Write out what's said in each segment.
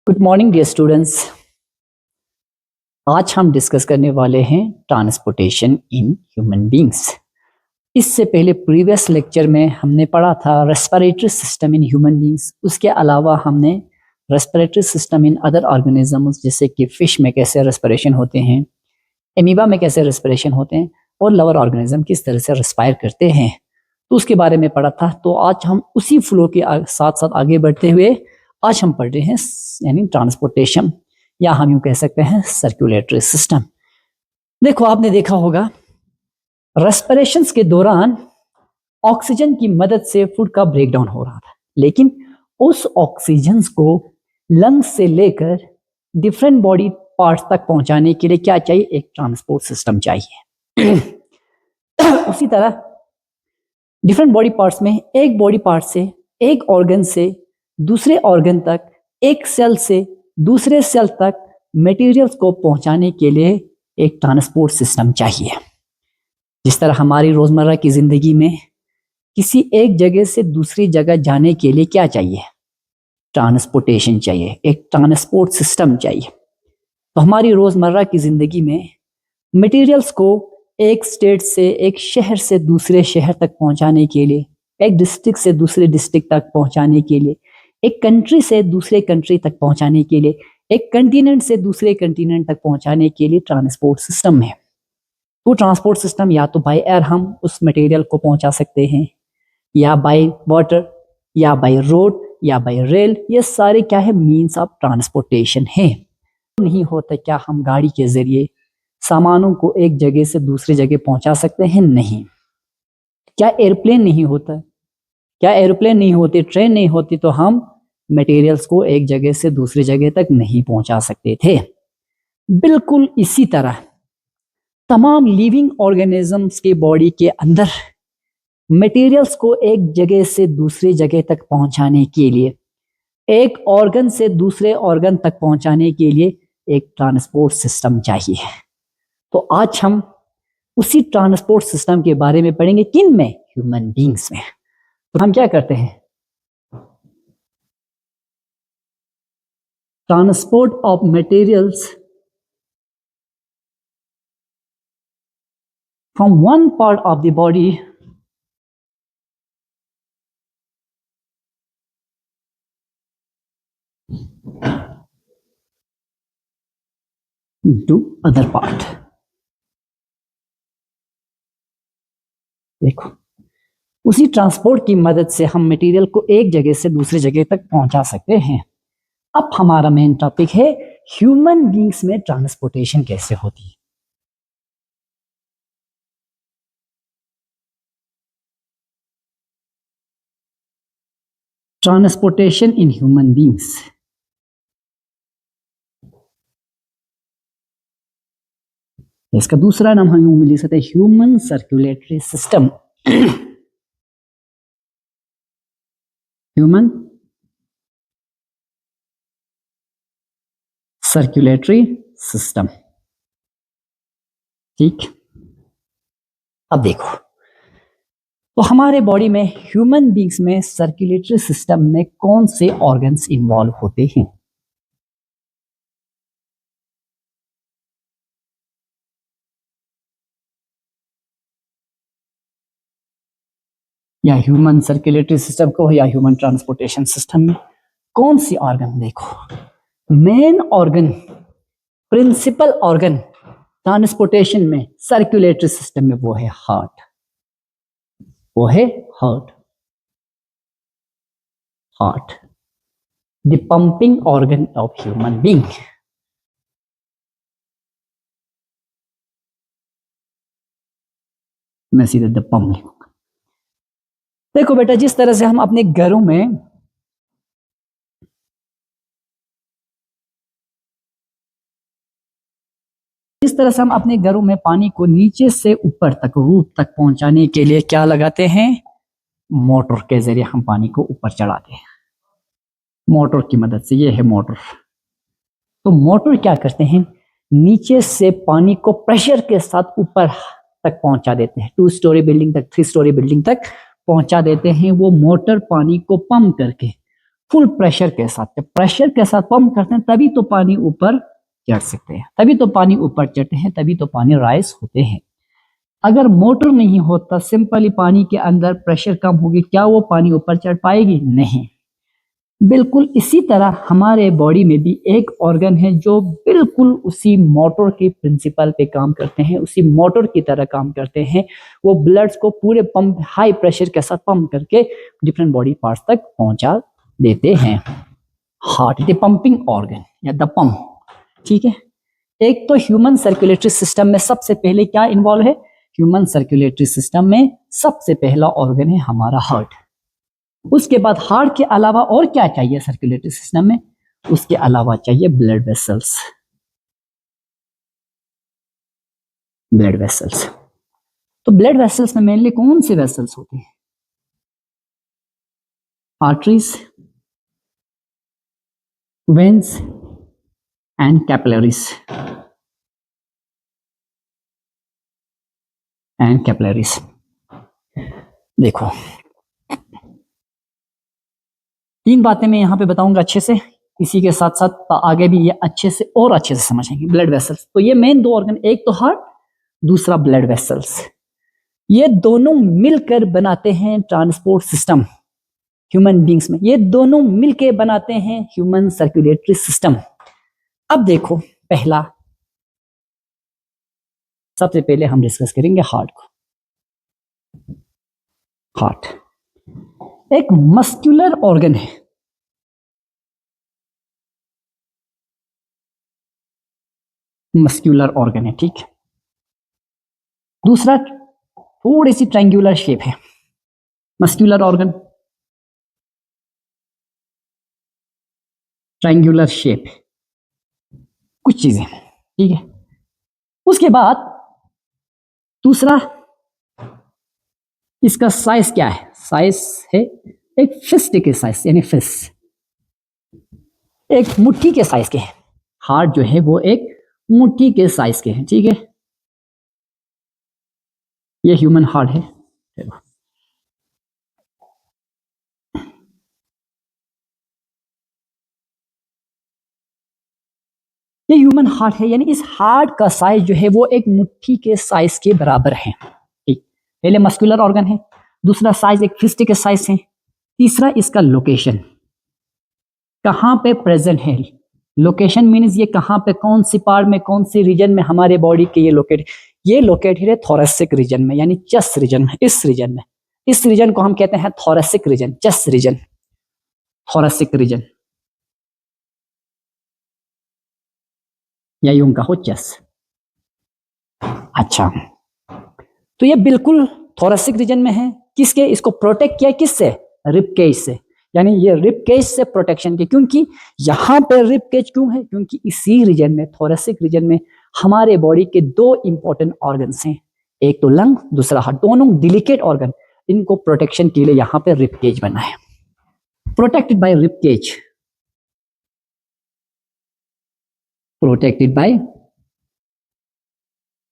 Good morning dear students. आज हम discuss करने वाले हैं ट्रांसपोर्टेशन इन ह्यूमन बींग्स। इससे पहले प्रीवियस लेक्चर में हमने पढ़ा था respiratory system in human beings. उसके अलावा हमने respiratory system in other organisms जैसे कि फिश में कैसे रेस्पिरेशन होते हैं, एमीबा में कैसे रेस्पिरेशन होते हैं और लवर ऑर्गेनिज्म किस तरह से रेस्पायर करते हैं, तो उसके बारे में पढ़ा था। तो आज हम उसी फ्लो के साथ साथ आगे बढ़ते हुए आज हम पढ़ रहे हैं यानी ट्रांसपोर्टेशन, या हम यूं कह सकते हैं सर्कुलेटरी सिस्टम। देखो, आपने देखा होगा रेस्पिरेशंस के दौरान ऑक्सीजन की मदद से फूड का ब्रेकडाउन हो रहा था, लेकिन उस ऑक्सीजन को लंग्स से लेकर डिफरेंट बॉडी पार्ट्स तक पहुंचाने के लिए क्या चाहिए? एक ट्रांसपोर्ट सिस्टम चाहिए। उसी तरह डिफरेंट बॉडी पार्ट्स में एक बॉडी पार्ट से, एक ऑर्गन से दूसरे ऑर्गन तक, एक सेल से दूसरे सेल तक मटेरियल्स को पहुंचाने के लिए एक ट्रांसपोर्ट सिस्टम चाहिए। जिस तरह हमारी रोजमर्रा की जिंदगी में किसी एक जगह से दूसरी जगह जाने के लिए क्या चाहिए? ट्रांसपोर्टेशन चाहिए, एक ट्रांसपोर्ट सिस्टम चाहिए। तो हमारी रोजमर्रा की जिंदगी में मटेरियल्स को एक स्टेट से, एक शहर से दूसरे शहर तक पहुंचाने के लिए, एक डिस्ट्रिक्ट से दूसरे डिस्ट्रिक्ट तक पहुंचाने के लिए, एक कंट्री से दूसरे कंट्री तक पहुंचाने के लिए, एक कंटिनेंट से दूसरे कंटिनेंट तक पहुंचाने के लिए ट्रांसपोर्ट सिस्टम है। तो ट्रांसपोर्ट सिस्टम या तो बाय एयर हम उस मटेरियल को पहुंचा सकते हैं, या बाय वाटर, या बाय रोड, या बाय रेल। ये सारे क्या है? मीन्स ऑफ ट्रांसपोर्टेशन है। नहीं होता क्या हम गाड़ी के जरिए सामानों को एक जगह से दूसरी जगह पहुंचा सकते हैं? नहीं। क्या एयरप्लेन नहीं होता? क्या एयरप्लेन नहीं होती, ट्रेन नहीं होती तो हम मटेरियल्स को एक जगह से दूसरी जगह तक नहीं पहुंचा सकते थे। बिल्कुल इसी तरह तमाम लिविंग ऑर्गेनिजम्स के बॉडी के अंदर मटेरियल्स को एक जगह से दूसरी जगह तक पहुंचाने के लिए, एक ऑर्गन से दूसरे ऑर्गन तक पहुंचाने के लिए एक ट्रांसपोर्ट सिस्टम चाहिए। तो आज हम उसी ट्रांसपोर्ट सिस्टम के बारे में पढ़ेंगे। किन में? ह्यूमन बींग्स में। तो हम क्या करते हैं? Transport of materials from one part of the body to other part. देखो, उसी ट्रांसपोर्ट की मदद से हम मटेरियल को एक जगह से दूसरी जगह तक पहुंचा सकते हैं। अब हमारा मेन टॉपिक है ह्यूमन बींग्स में ट्रांसपोर्टेशन कैसे होती है। Transportation in human beings. इसका दूसरा नाम हम यूं लिख सकते हैं human circulatory system. Human circulatory system. ठीक, अब देखो, तो हमारे बॉडी में ह्यूमन बींग्स में सर्कुलेटरी सिस्टम में कौन से ऑर्गन्स इन्वॉल्व होते हैं? या ह्यूमन सर्कुलेटरी सिस्टम को या ह्यूमन ट्रांसपोर्टेशन सिस्टम में कौन सी ऑर्गन? देखो, main organ, principal organ transportation में सर्कुलेटरी सिस्टम में वो है हार्ट। वो है heart. Heart, the pumping organ of human being. मैं सीधे द पंप लिखूंगा। देखो बेटा, जिस तरह से हम अपने घरों में पानी को नीचे से ऊपर तक, रूफ तक पहुंचाने के लिए क्या लगाते हैं? मोटर के जरिए हम पानी को ऊपर चढ़ाते हैं, मोटर की मदद से। ये है मोटर। तो मोटर क्या करते हैं? नीचे से पानी को प्रेशर के साथ ऊपर तक पहुंचा देते हैं, 2 स्टोरी बिल्डिंग तक, 3 स्टोरी बिल्डिंग तक पहुंचा देते हैं। वो मोटर पानी को पंप करके फुल प्रेशर के साथ, जब प्रेशर के साथ पंप करते हैं तभी तो पानी ऊपर चढ़ सकते हैं, तभी तो पानी ऊपर चढ़ते हैं, तभी तो पानी राइज होते हैं। अगर मोटर नहीं होता, सिंपली पानी के अंदर प्रेशर कम होगी, क्या वो पानी ऊपर चढ़ पाएगी? नहीं। बिल्कुल इसी तरह हमारे बॉडी में भी एक ऑर्गन है जो बिल्कुल उसी मोटर के प्रिंसिपल पे काम करते हैं, उसी मोटर की तरह काम करते हैं। वो ब्लड्स को पूरे पंप, हाई प्रेशर के साथ पंप करके डिफरेंट बॉडी पार्ट्स तक पहुंचा देते हैं। हार्ट द पंपिंग ऑर्गन या द पंप, ठीक है। एक तो ह्यूमन सर्कुलेटरी सिस्टम में सबसे पहले क्या इन्वॉल्व है? ह्यूमन सर्कुलेटरी सिस्टम में सबसे पहला ऑर्गन है हमारा हार्ट। उसके बाद हार्ट के अलावा और क्या चाहिए सर्कुलेटरी सिस्टम में? उसके अलावा चाहिए ब्लड वेसल्स। ब्लड वेसल्स, तो ब्लड वेसल्स में मेनली कौन से वेसल्स होते हैं? Arteries, veins and capillaries. And capillaries, देखो तीन बातें मैं यहां पे बताऊंगा अच्छे से, इसी के साथ साथ आगे भी ये अच्छे से और अच्छे से समझेंगे। ब्लड वेसल्स, तो ये मेन दो ऑर्गन, एक तो हार्ट, दूसरा ब्लड वेसल्स, ये दोनों मिलकर बनाते हैं ट्रांसपोर्ट सिस्टम ह्यूमन बींग्स में। ये दोनों मिलकर बनाते हैं ह्यूमन सर्कुलेटरी सिस्टम। अब देखो, पहला सबसे पहले हम डिस्कस करेंगे हार्ट को। हार्ट एक मस्कुलर ऑर्गन है। मस्कुलर ऑर्गन है, ठीक। दूसरा थोड़ी सी ट्रायंगुलर शेप है। मस्कुलर ऑर्गन, ट्रायंगुलर शेप, कुछ चीजें, ठीक है। उसके बाद दूसरा, इसका साइज क्या है? साइज है एक फिस्ट के साइज, यानी फिस्ट एक मुट्ठी के साइज के हैं। हार्ट जो है वो एक मुट्ठी के साइज के हैं, ठीक है। ये ह्यूमन हार्ट है। ये ह्यूमन हार्ट है, यानी इस हार्ट का साइज जो है वो एक मुट्ठी के साइज के बराबर है, ठीक। पहले मस्कुलर ऑर्गन है, दूसरा साइज एक फिस्ट के साइज है, तीसरा इसका लोकेशन कहां पे प्रेजेंट है। लोकेशन मीन्स ये कहां पे, कौन सी पार्ट में, कौन सी रीजन में हमारे बॉडी के ये लोकेटेड है थोरेसिक रीजन में, यानी चेस्ट रीजन में। इस रीजन में, इस रीजन को हम कहते हैं thoracic region, chest region, thoracic region, या यूं कहो चेस्ट। अच्छा, तो ये बिल्कुल थोरेसिक रीजन में है। किसके? इसको प्रोटेक्ट किया किससे? रिब केज से, यानी ये रिब केज से प्रोटेक्शन के। क्योंकि यहां पे रिब केज क्यों है? क्योंकि इसी रीजन में, थोरेसिक रीजन में हमारे बॉडी के दो इंपॉर्टेंट ऑर्गन्स हैं, एक तो लंग, दूसरा हार्ट, दोनों डिलिकेट ऑर्गन। इनको प्रोटेक्शन के लिए यहां पे रिब केज बना है, protected by rib cage, protected by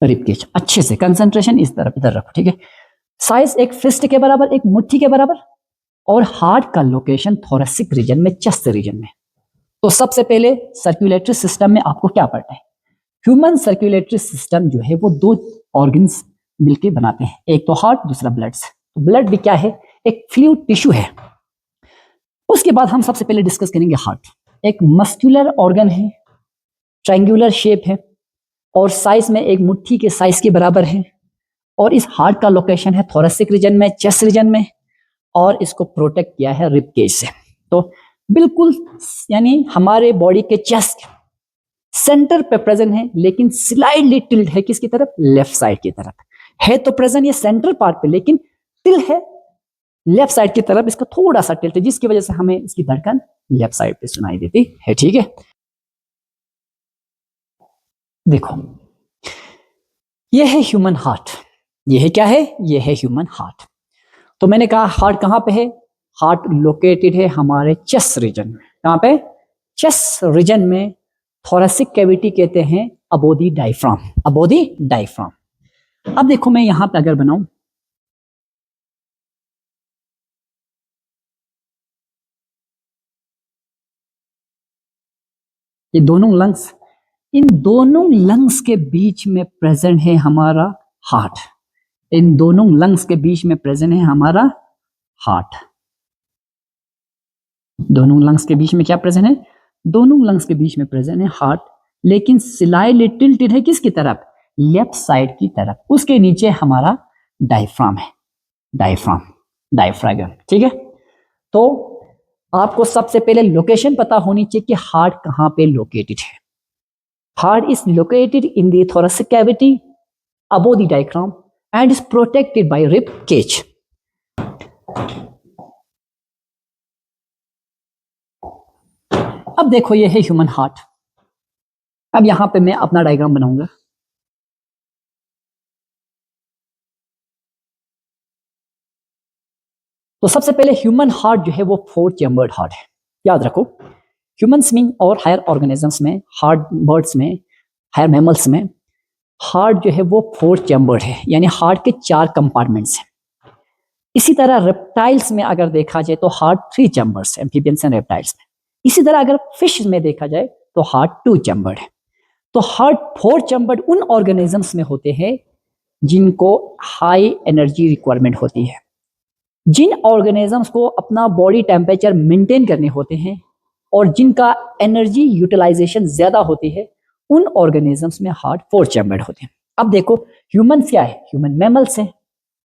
rib cage. अच्छे से कंसंट्रेशन इस तरफ, इधर रखो, ठीक है। साइज एक फिस्ट के बराबर, एक मुट्ठी के बराबर, और हार्ट का लोकेशन थोरेसिक रीजन में, चेस्ट रीजन में। तो सबसे पहले सर्कुलेटरी सिस्टम में आपको क्या पढ़ना है? ह्यूमन सर्कुलेटरी सिस्टम जो है वो दो ऑर्गन्स मिलके बनाते हैं, एक तो हार्ट, दूसरा ब्लड। तो ब्लड भी क्या है? एक फ्लूइड टिश्यू है। उसके बाद हम सबसे पहले डिस्कस करेंगे हार्ट। एक मस्कुलर ऑर्गन है, ट्रायंगुलर शेप है, और साइज में एक मुट्ठी के साइज के बराबर है। और इस हार्ट का लोकेशन है थोरेसिक रीजन में, चेस्ट रीजन में, और इसको प्रोटेक्ट किया है रिब केज से। तो बिल्कुल यानी हमारे बॉडी के चेस्ट सेंटर पे प्रेजेंट है, लेकिन स्लाइडली टिल्ट है किसकी तरफ? लेफ्ट साइड की तरफ है। तो प्रेजेंट ये सेंट्रल पार्ट पे, लेकिन टिल्ट है लेफ्ट साइड की तरफ। इसका थोड़ा सा टिल्ट है, जिसकी वजह से हमें इसकी धड़कन लेफ्ट साइड पे सुनाई देती है, ठीक है। देखो, ये है ह्यूमन हार्ट। ये है क्या है? ये है ह्यूमन हार्ट। तो मैंने कहा हार्ट कहां पे है? हार्ट लोकेटेड है हमारे चेस्ट रीजन में। कहां पे? चेस्ट रीजन में। थोरेसिक कैविटी कहते हैं above the diaphragm, above the diaphragm. अब देखो, मैं यहां पे अगर बनाऊं, ये दोनों लंग्स, इन दोनों लंग्स के बीच में प्रेजेंट है हमारा हार्ट। इन दोनों लंग्स के बीच में प्रेजेंट है हमारा हार्ट। दोनों लंग्स के बीच में क्या प्रेजेंट है? दोनों लंग्स के बीच में प्रेजेंट है हार्ट, लेकिन स्लाइटली टिल्टेड है किसकी तरफ? लेफ्ट साइड की तरफ। उसके नीचे हमारा डायफ्राम है, डायफ्राम, ठीक है। तो आपको सबसे पहले लोकेशन पता होनी चाहिए कि हार्ट कहां पे लोकेटेड है। Heart is located in the thoracic cavity above the diaphragm and is protected by rib cage. अब देखो ये है ह्यूमन हार्ट। अब यहां पे मैं अपना डायग्राम बनाऊंगा। तो सबसे पहले ह्यूमन हार्ट जो है वो 4 चैम्बर्ड हार्ट है। याद रखो, ह्यूमंस में और हायर ऑर्गेनिजम्स में, हार्ट बर्ड्स में, हायर मैमल्स में हार्ट जो है वो 4 चैम्बर्ड है, यानी हार्ट के 4 कंपार्टमेंट्स हैं। इसी तरह रेप्टाइल्स में अगर देखा जाए तो हार्ट 3 चैम्बर्स है, एम्फीबियंस एंड रेप्टाइल्स में। इसी तरह अगर फिश में देखा जाए तो हार्ट 2 चैम्बर्ड है। तो हार्ट 4 चैम्बर्ड उन ऑर्गेनिजम्स में होते हैं जिनको हाई एनर्जी रिक्वायरमेंट होती है, जिन ऑर्गेनिजम्स को अपना बॉडी टेम्परेचर मेंटेन करने होते हैं और जिनका एनर्जी यूटिलाइजेशन ज्यादा होती है, उन ऑर्गेनिजम्स में हार्ट 4 चैम्बर्ड होते हैं। अब देखो ह्यूमन क्या है? ह्यूमन मैमल्स हैं,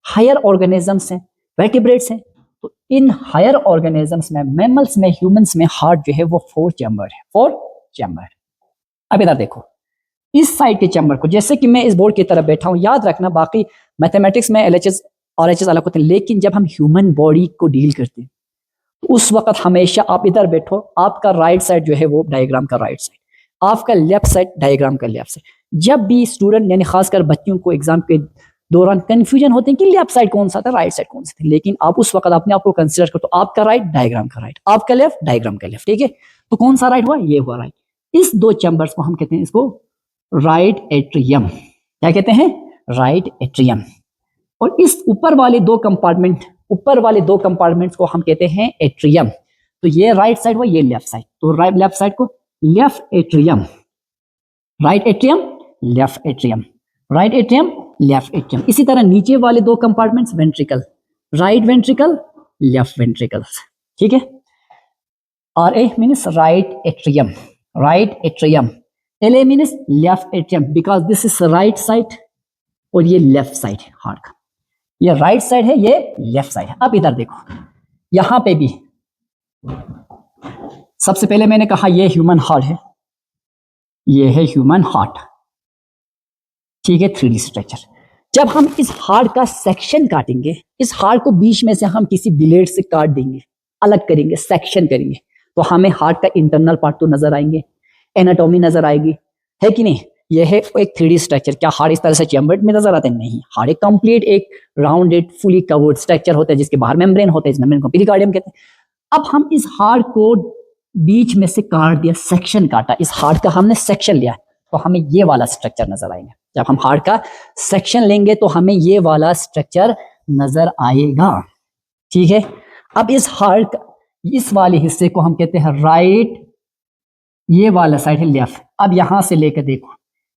हायर ऑर्गेनिजम्स हैं, वर्टिब्रेट्स हैं। तो इन हायर ऑर्गेनिजम्स में, मैमल्स में, ह्यूमंस में हार्ट जो है वो 4 चैम्बर्ड है, 4 चैम्बर्ड। अब इधर देखो इस साइड के चैम्बर को, जैसे कि मैं इस बोर्ड की तरफ बैठा हूं, याद रखना बाकी मैथमेटिक्स में LHS और HS अलग होते हैं, लेकिन जब हम ह्यूमन बॉडी को डील करते हैं तो उस वक्त हमेशा आप इधर बैठो, आपका राइट साइड जो है वो डायग्राम का राइट साइड, आपका लेफ्ट साइड डायग्राम का लेफ्ट साइड। जब भी स्टूडेंट यानी खासकर बच्चों को एग्जाम के दौरान कंफ्यूजन होते हैं कि लेफ्ट साइड कौन सा था, राइट साइड कौन सा था, लेकिन आप उस वक्त अपने आप को कंसिडर करो तो आपका राइट डायग्राम का राइट, आपका लेफ्ट डायग्राम का लेफ्ट, ठीक है। तो कौन सा राइट हुआ? ये हुआ राइट। इस 2 चैम्बर्स को हम कहते हैं इसको राइट एट्रियम। क्या कहते हैं? Right atrium. और इस ऊपर वाले 2 कंपार्टमेंट, ऊपर वाले 2 कंपार्टमेंट्स को हम कहते हैं एट्रियम। तो ये राइट साइड हुआ, ये लेफ्ट साइड। तो राइट लेफ्ट साइड को left atrium, right atrium, left atrium, right atrium, left atrium. इसी तरह नीचे वाले 2 compartments ventricle, right ventricle, left ventricle, ठीक है। RA means right atrium, right atrium. LA means left atrium, because this is right side और ये left side है heart का। ये राइट साइड है, ये लेफ्ट साइड है। अब इधर देखो, यहां पे भी सबसे पहले मैंने कहा ये ह्यूमन हार्ट है, ये है ह्यूमन हार्ट, ठीक है, 3D स्ट्रक्चर। जब हम इस हार्ट का सेक्शन काटेंगे, इस हार्ट को बीच में से हम किसी ब्लेड से काट देंगे, अलग करेंगे, सेक्शन करेंगे, तो हमें हार्ट का इंटरनल पार्ट तो नजर आएंगे, एनाटॉमी नजर आएगी, है कि नहीं। यह है एक 3D स्ट्रक्चर। क्या हार्ट इस तरह से चैम्बर्ड में नजर आते हैं? नहीं, हार्ट एक कंप्लीट, एक राउंडेड, फुली कवर्ड स्ट्रक्चर होता है जिसके बाहर मेम्ब्रेन होता है, इस मेम्ब्रेन को पेरिकार्डियम कहते हैं। अब हम इस हार्ट को बीच में से काट दिया, सेक्शन काटा, इस हार्ट का हमने सेक्शन लिया, तो हमें ये वाला स्ट्रक्चर नजर आएगा। जब हम हार्ट का सेक्शन लेंगे तो हमें ये वाला स्ट्रक्चर नजर आएगा, ठीक है। अब इस हार्ट इस वाले हिस्से को हम कहते हैं राइट, ये वाला साइड है लेफ्ट। अब यहां से लेकर देखो,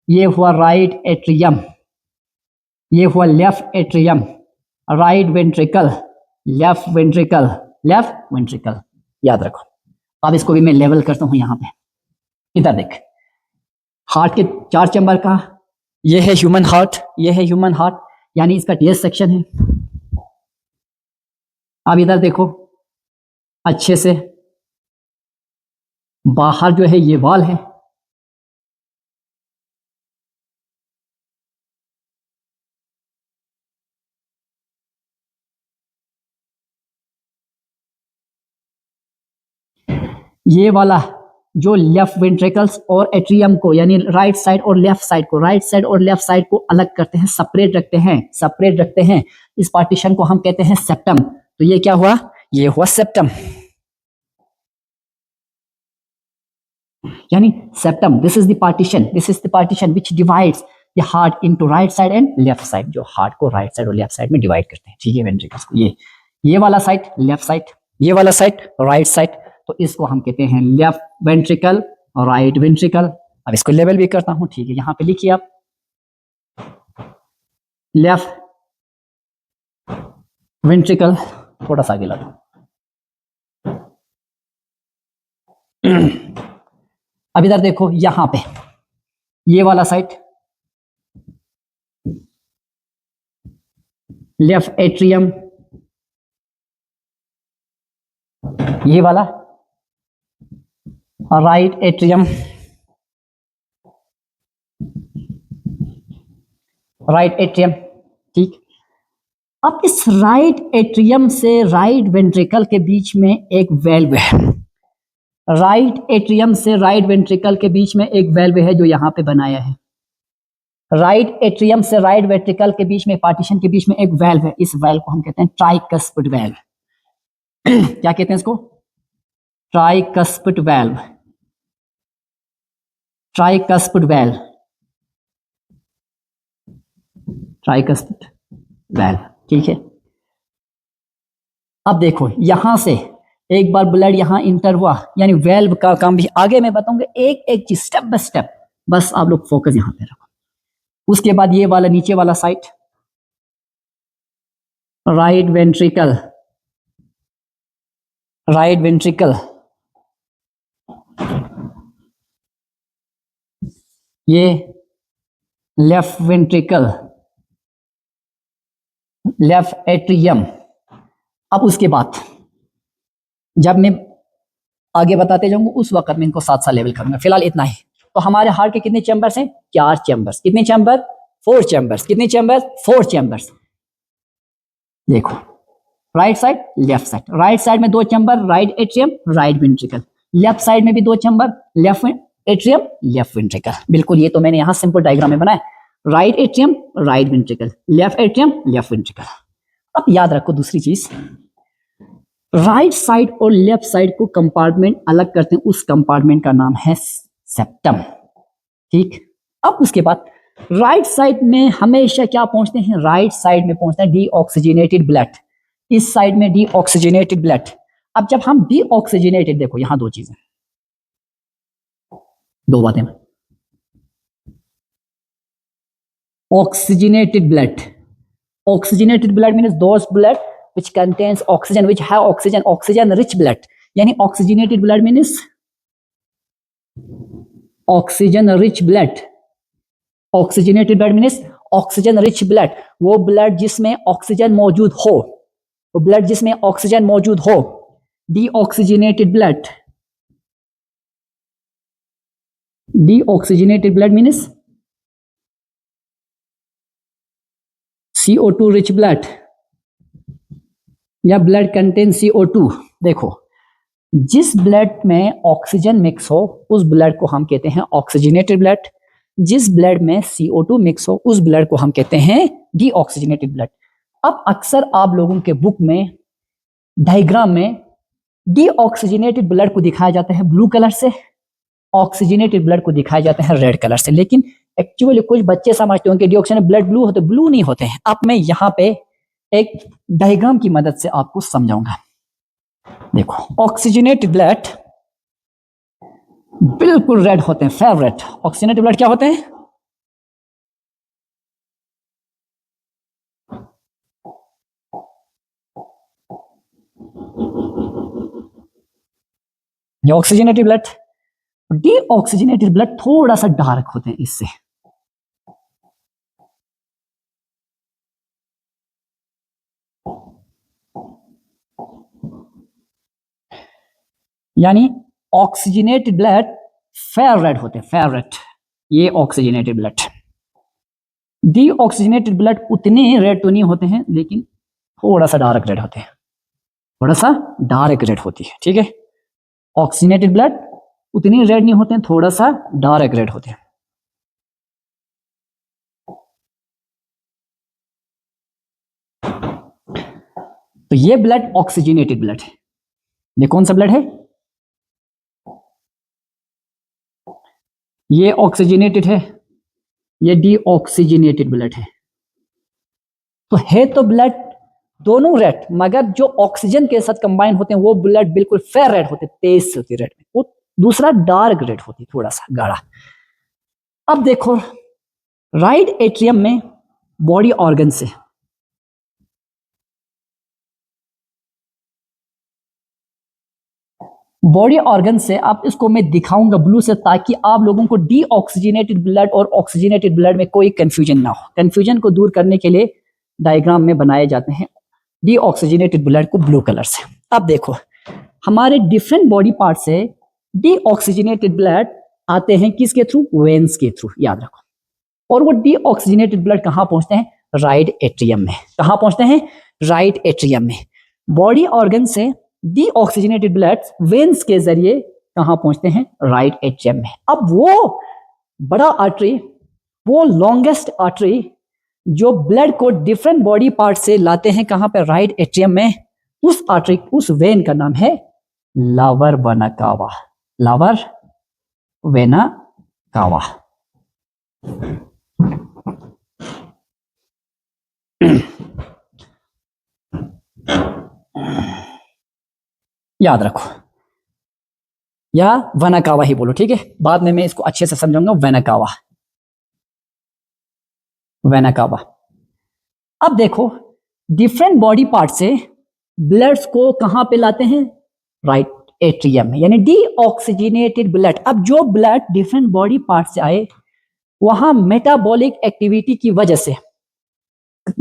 ये हुआ राइट एट्रियम, ये हुआ left atrium, right ventricle, left ventricle, left ventricle, याद रखो। अब इसको भी मैं लेवल करता हूं यहां पे। इधर देख, हार्ट के 4 चैम्बर का, ये है ह्यूमन हार्ट, ये है ह्यूमन हार्ट, यानी इसका टीएस सेक्शन है। अब इधर देखो अच्छे से, बाहर जो है ये वॉल है, ये वाला जो लेफ्ट वेंट्रिकल्स और एट्रियम को, यानी राइट साइड और लेफ्ट साइड को, राइट साइड और लेफ्ट साइड को अलग करते हैं, सेपरेट रखते हैं, सेपरेट रखते हैं। इस पार्टीशन को हम कहते हैं सेप्टम। तो ये क्या हुआ? ये हुआ सेप्टम, यानी septum, this is the partition, this is the partition which divides the heart into right side and left side, जो हार्ट को राइट साइड और लेफ्ट साइड में डिवाइड करते हैं, ठीक है, वेंट्रिकल्स को। ये वाला साइड लेफ्ट साइड, ये वाला साइड राइट साइड, तो इसको हम कहते हैं लेफ्ट वेंट्रिकल, राइट वेंट्रिकल। अब इसको लेवल भी करता हूं, ठीक है, यहां पे लिखिए आप लेफ्ट वेंट्रिकल, थोड़ा सा आगे ला दो। अब इधर देखो, यहां पे ये वाला साइड लेफ्ट एट्रियम, ये वाला राइट एट्रियम, राइट एट्रियम, ठीक। अब इस राइट एट्रियम से राइट वेंट्रिकल के बीच में एक वेल्व है, राइट एट्रियम से राइट वेंट्रिकल के बीच में एक वेल्व है जो यहां पे बनाया है। राइट एट्रियम से राइट वेंट्रिकल के बीच में, पार्टीशन के बीच में एक वेल्व है, इस वेल्व को हम कहते हैं ट्राइकस्पिड वेल्व। क्या कहते हैं इसको? Tricuspid valve, tricuspid valve, tricuspid valve, ठीक है। अब देखो यहां से एक बार ब्लड यहां इंटर हुआ, यानी वेल्व का काम भी आगे मैं बताऊंगा, एक एक चीज स्टेप बाय स्टेप, बस आप लोग फोकस यहां पे रखो। उसके बाद ये वाला नीचे वाला side right ventricle, right ventricle, ये लेफ्ट वेंट्रिकल, लेफ्ट एट्रियम। अब उसके बाद जब मैं आगे बताते जाऊंगा उस वक्त मैं इनको साथ साथ लेवल करूंगा, फिलहाल इतना ही। तो हमारे हार्ट के कितने चैम्बर्स हैं? 4 चैम्बर्स। कितने चैम्बर? 4 चैम्बर्स। कितने चैम्बर? 4 चैम्बर्स। देखो right side, left side, right side में 2 chamber, right atrium, right ventricle. Left side में भी 2 chamber, left atrium, left ventricle. बिल्कुल, ये तो मैंने यहां सिंपल डायग्राम में बनाया, right atrium, right ventricle, left atrium, left ventricle. अब याद रखो दूसरी चीज, राइट साइड और लेफ्ट साइड को कंपार्टमेंट अलग करते हैं, उस कंपार्टमेंट का नाम है सेप्टम, ठीक। अब उसके बाद राइट साइड में हमेशा क्या पहुंचते हैं? राइट साइड में पहुंचते हैं डीऑक्सीजनेटेड ब्लड, इस साइड में डीऑक्सीजनेटेड ब्लड। अब जब हम डीऑक्सीजनेटेड, देखो यहां 2 चीजें, 2 बातें, oxygenated blood, oxygenated blood means those blood which contains oxygen, which have oxygen, oxygen rich blood, यानी oxygenated blood means oxygen rich blood, oxygenated blood means oxygen rich blood, वो blood जिसमें ऑक्सीजन मौजूद हो, वो ब्लड जिसमें oxygen मौजूद हो, deoxygenated blood, deoxygenated blood means CO2 rich blood या ब्लड कंटेन CO2। देखो जिस ब्लड में ऑक्सीजन मिक्स हो उस ब्लड को हम कहते हैं ऑक्सीजनेटेड ब्लड, जिस ब्लड में CO2 मिक्स हो उस ब्लड को हम कहते हैं डीऑक्सीजनेटेड ब्लड। अब अक्सर आप लोगों के बुक में डायग्राम में डीऑक्सीजनेटेड ब्लड को दिखाया जाता है ब्लू कलर से, ऑक्सीजनेटेड ब्लड को दिखाया जाता है रेड कलर से, लेकिन एक्चुअली कुछ बच्चे समझते होंगे डीऑक्सीजनेटेड ब्लड ब्लू होते, ब्लू नहीं होते हैं। अब मैं यहां पे एक डायग्राम की मदद से आपको समझाऊंगा। देखो ऑक्सीजनेटेड ब्लड बिल्कुल रेड होते हैं, फेयर रेड। ऑक्सीजनेटेड ब्लड क्या होते हैं? ये ऑक्सीजनेटेड ब्लड, डीऑक्सीजनेटेड ब्लड थोड़ा सा डार्क होते हैं इससे। यानी ऑक्सीजनेटेड ब्लड फेयर रेड होते हैं, फेयर रेड, ये ऑक्सीजनेटेड ब्लड। डीऑक्सीजनेटेड ब्लड उतने रेड तो नहीं होते हैं, लेकिन थोड़ा सा डार्क रेड होते हैं, थोड़ा सा डार्क रेड होती है, ठीक है। ऑक्सीजनेटेड ब्लड उतने रेड नहीं होते हैं, थोड़ा सा डार्क रेड होते हैं। तो ये ब्लड ऑक्सीजनेटेड ब्लड है। ये कौन सा ब्लड है? ये ऑक्सीजनेटेड है, ये डीऑक्सीजनेटेड ब्लड है। तो है तो ब्लड दोनों रेड, मगर जो ऑक्सीजन के साथ कंबाइन होते हैं वो ब्लड बिल्कुल फेयर रेड होते हैं, तेज होती है रेड में, वो दूसरा डार्क रेड होती है, थोड़ा सा गाढ़ा। अब देखो राइट एट्रियम में बॉडी ऑर्गन से बॉडी ऑर्गन से, आप इसको मैं दिखाऊंगा ब्लू से ताकि आप लोगों को डीऑक्सीजनेटेड ब्लड और ऑक्सीजनेटेड ब्लड में कोई कंफ्यूजन ना हो। कंफ्यूजन को दूर करने के लिए डायग्राम में बनाए जाते हैं डीऑक्सीजनेटेड ब्लड को ब्लू कलर से। अब देखो हमारे डिफरेंट बॉडी पार्ट से डीऑक्सीजनेटेड ब्लड आते हैं किसके थ्रू? वेन्स के थ्रू, याद रखो। और वो डीऑक्सीजनेटेड ब्लड कहां पहुंचते हैं? राइट एट्रियम में। कहां पहुंचते हैं? राइट एट्रियम में। बॉडी ऑर्गन से डीऑक्सीजनेटेड ब्लड वेन्स के जरिए कहां पहुंचते हैं? राइट एट्रियम में। अब वो बड़ा आर्टरी, वो लॉन्गेस्ट आर्टरी जो ब्लड को डिफरेंट बॉडी पार्ट से लाते हैं कहां पे? राइट एट्रियम में। उस आर्टरी, उस वेन का नाम है लावर वेना कावा। लावर vena cava. याद रखो, या वेना कावा ही बोलो, ठीक है? बाद में मैं इसको अच्छे से समझाऊंगा। Vena cava, vena cava. अब देखो डिफरेंट बॉडी पार्ट से ब्लड्स को कहां पे लाते हैं? राइट एट्रियम में, यानी डीऑक्सीजनेटेड ब्लड। अब जो ब्लड डिफरेंट बॉडी पार्ट से आए, वहां मेटाबॉलिक एक्टिविटी की वजह से,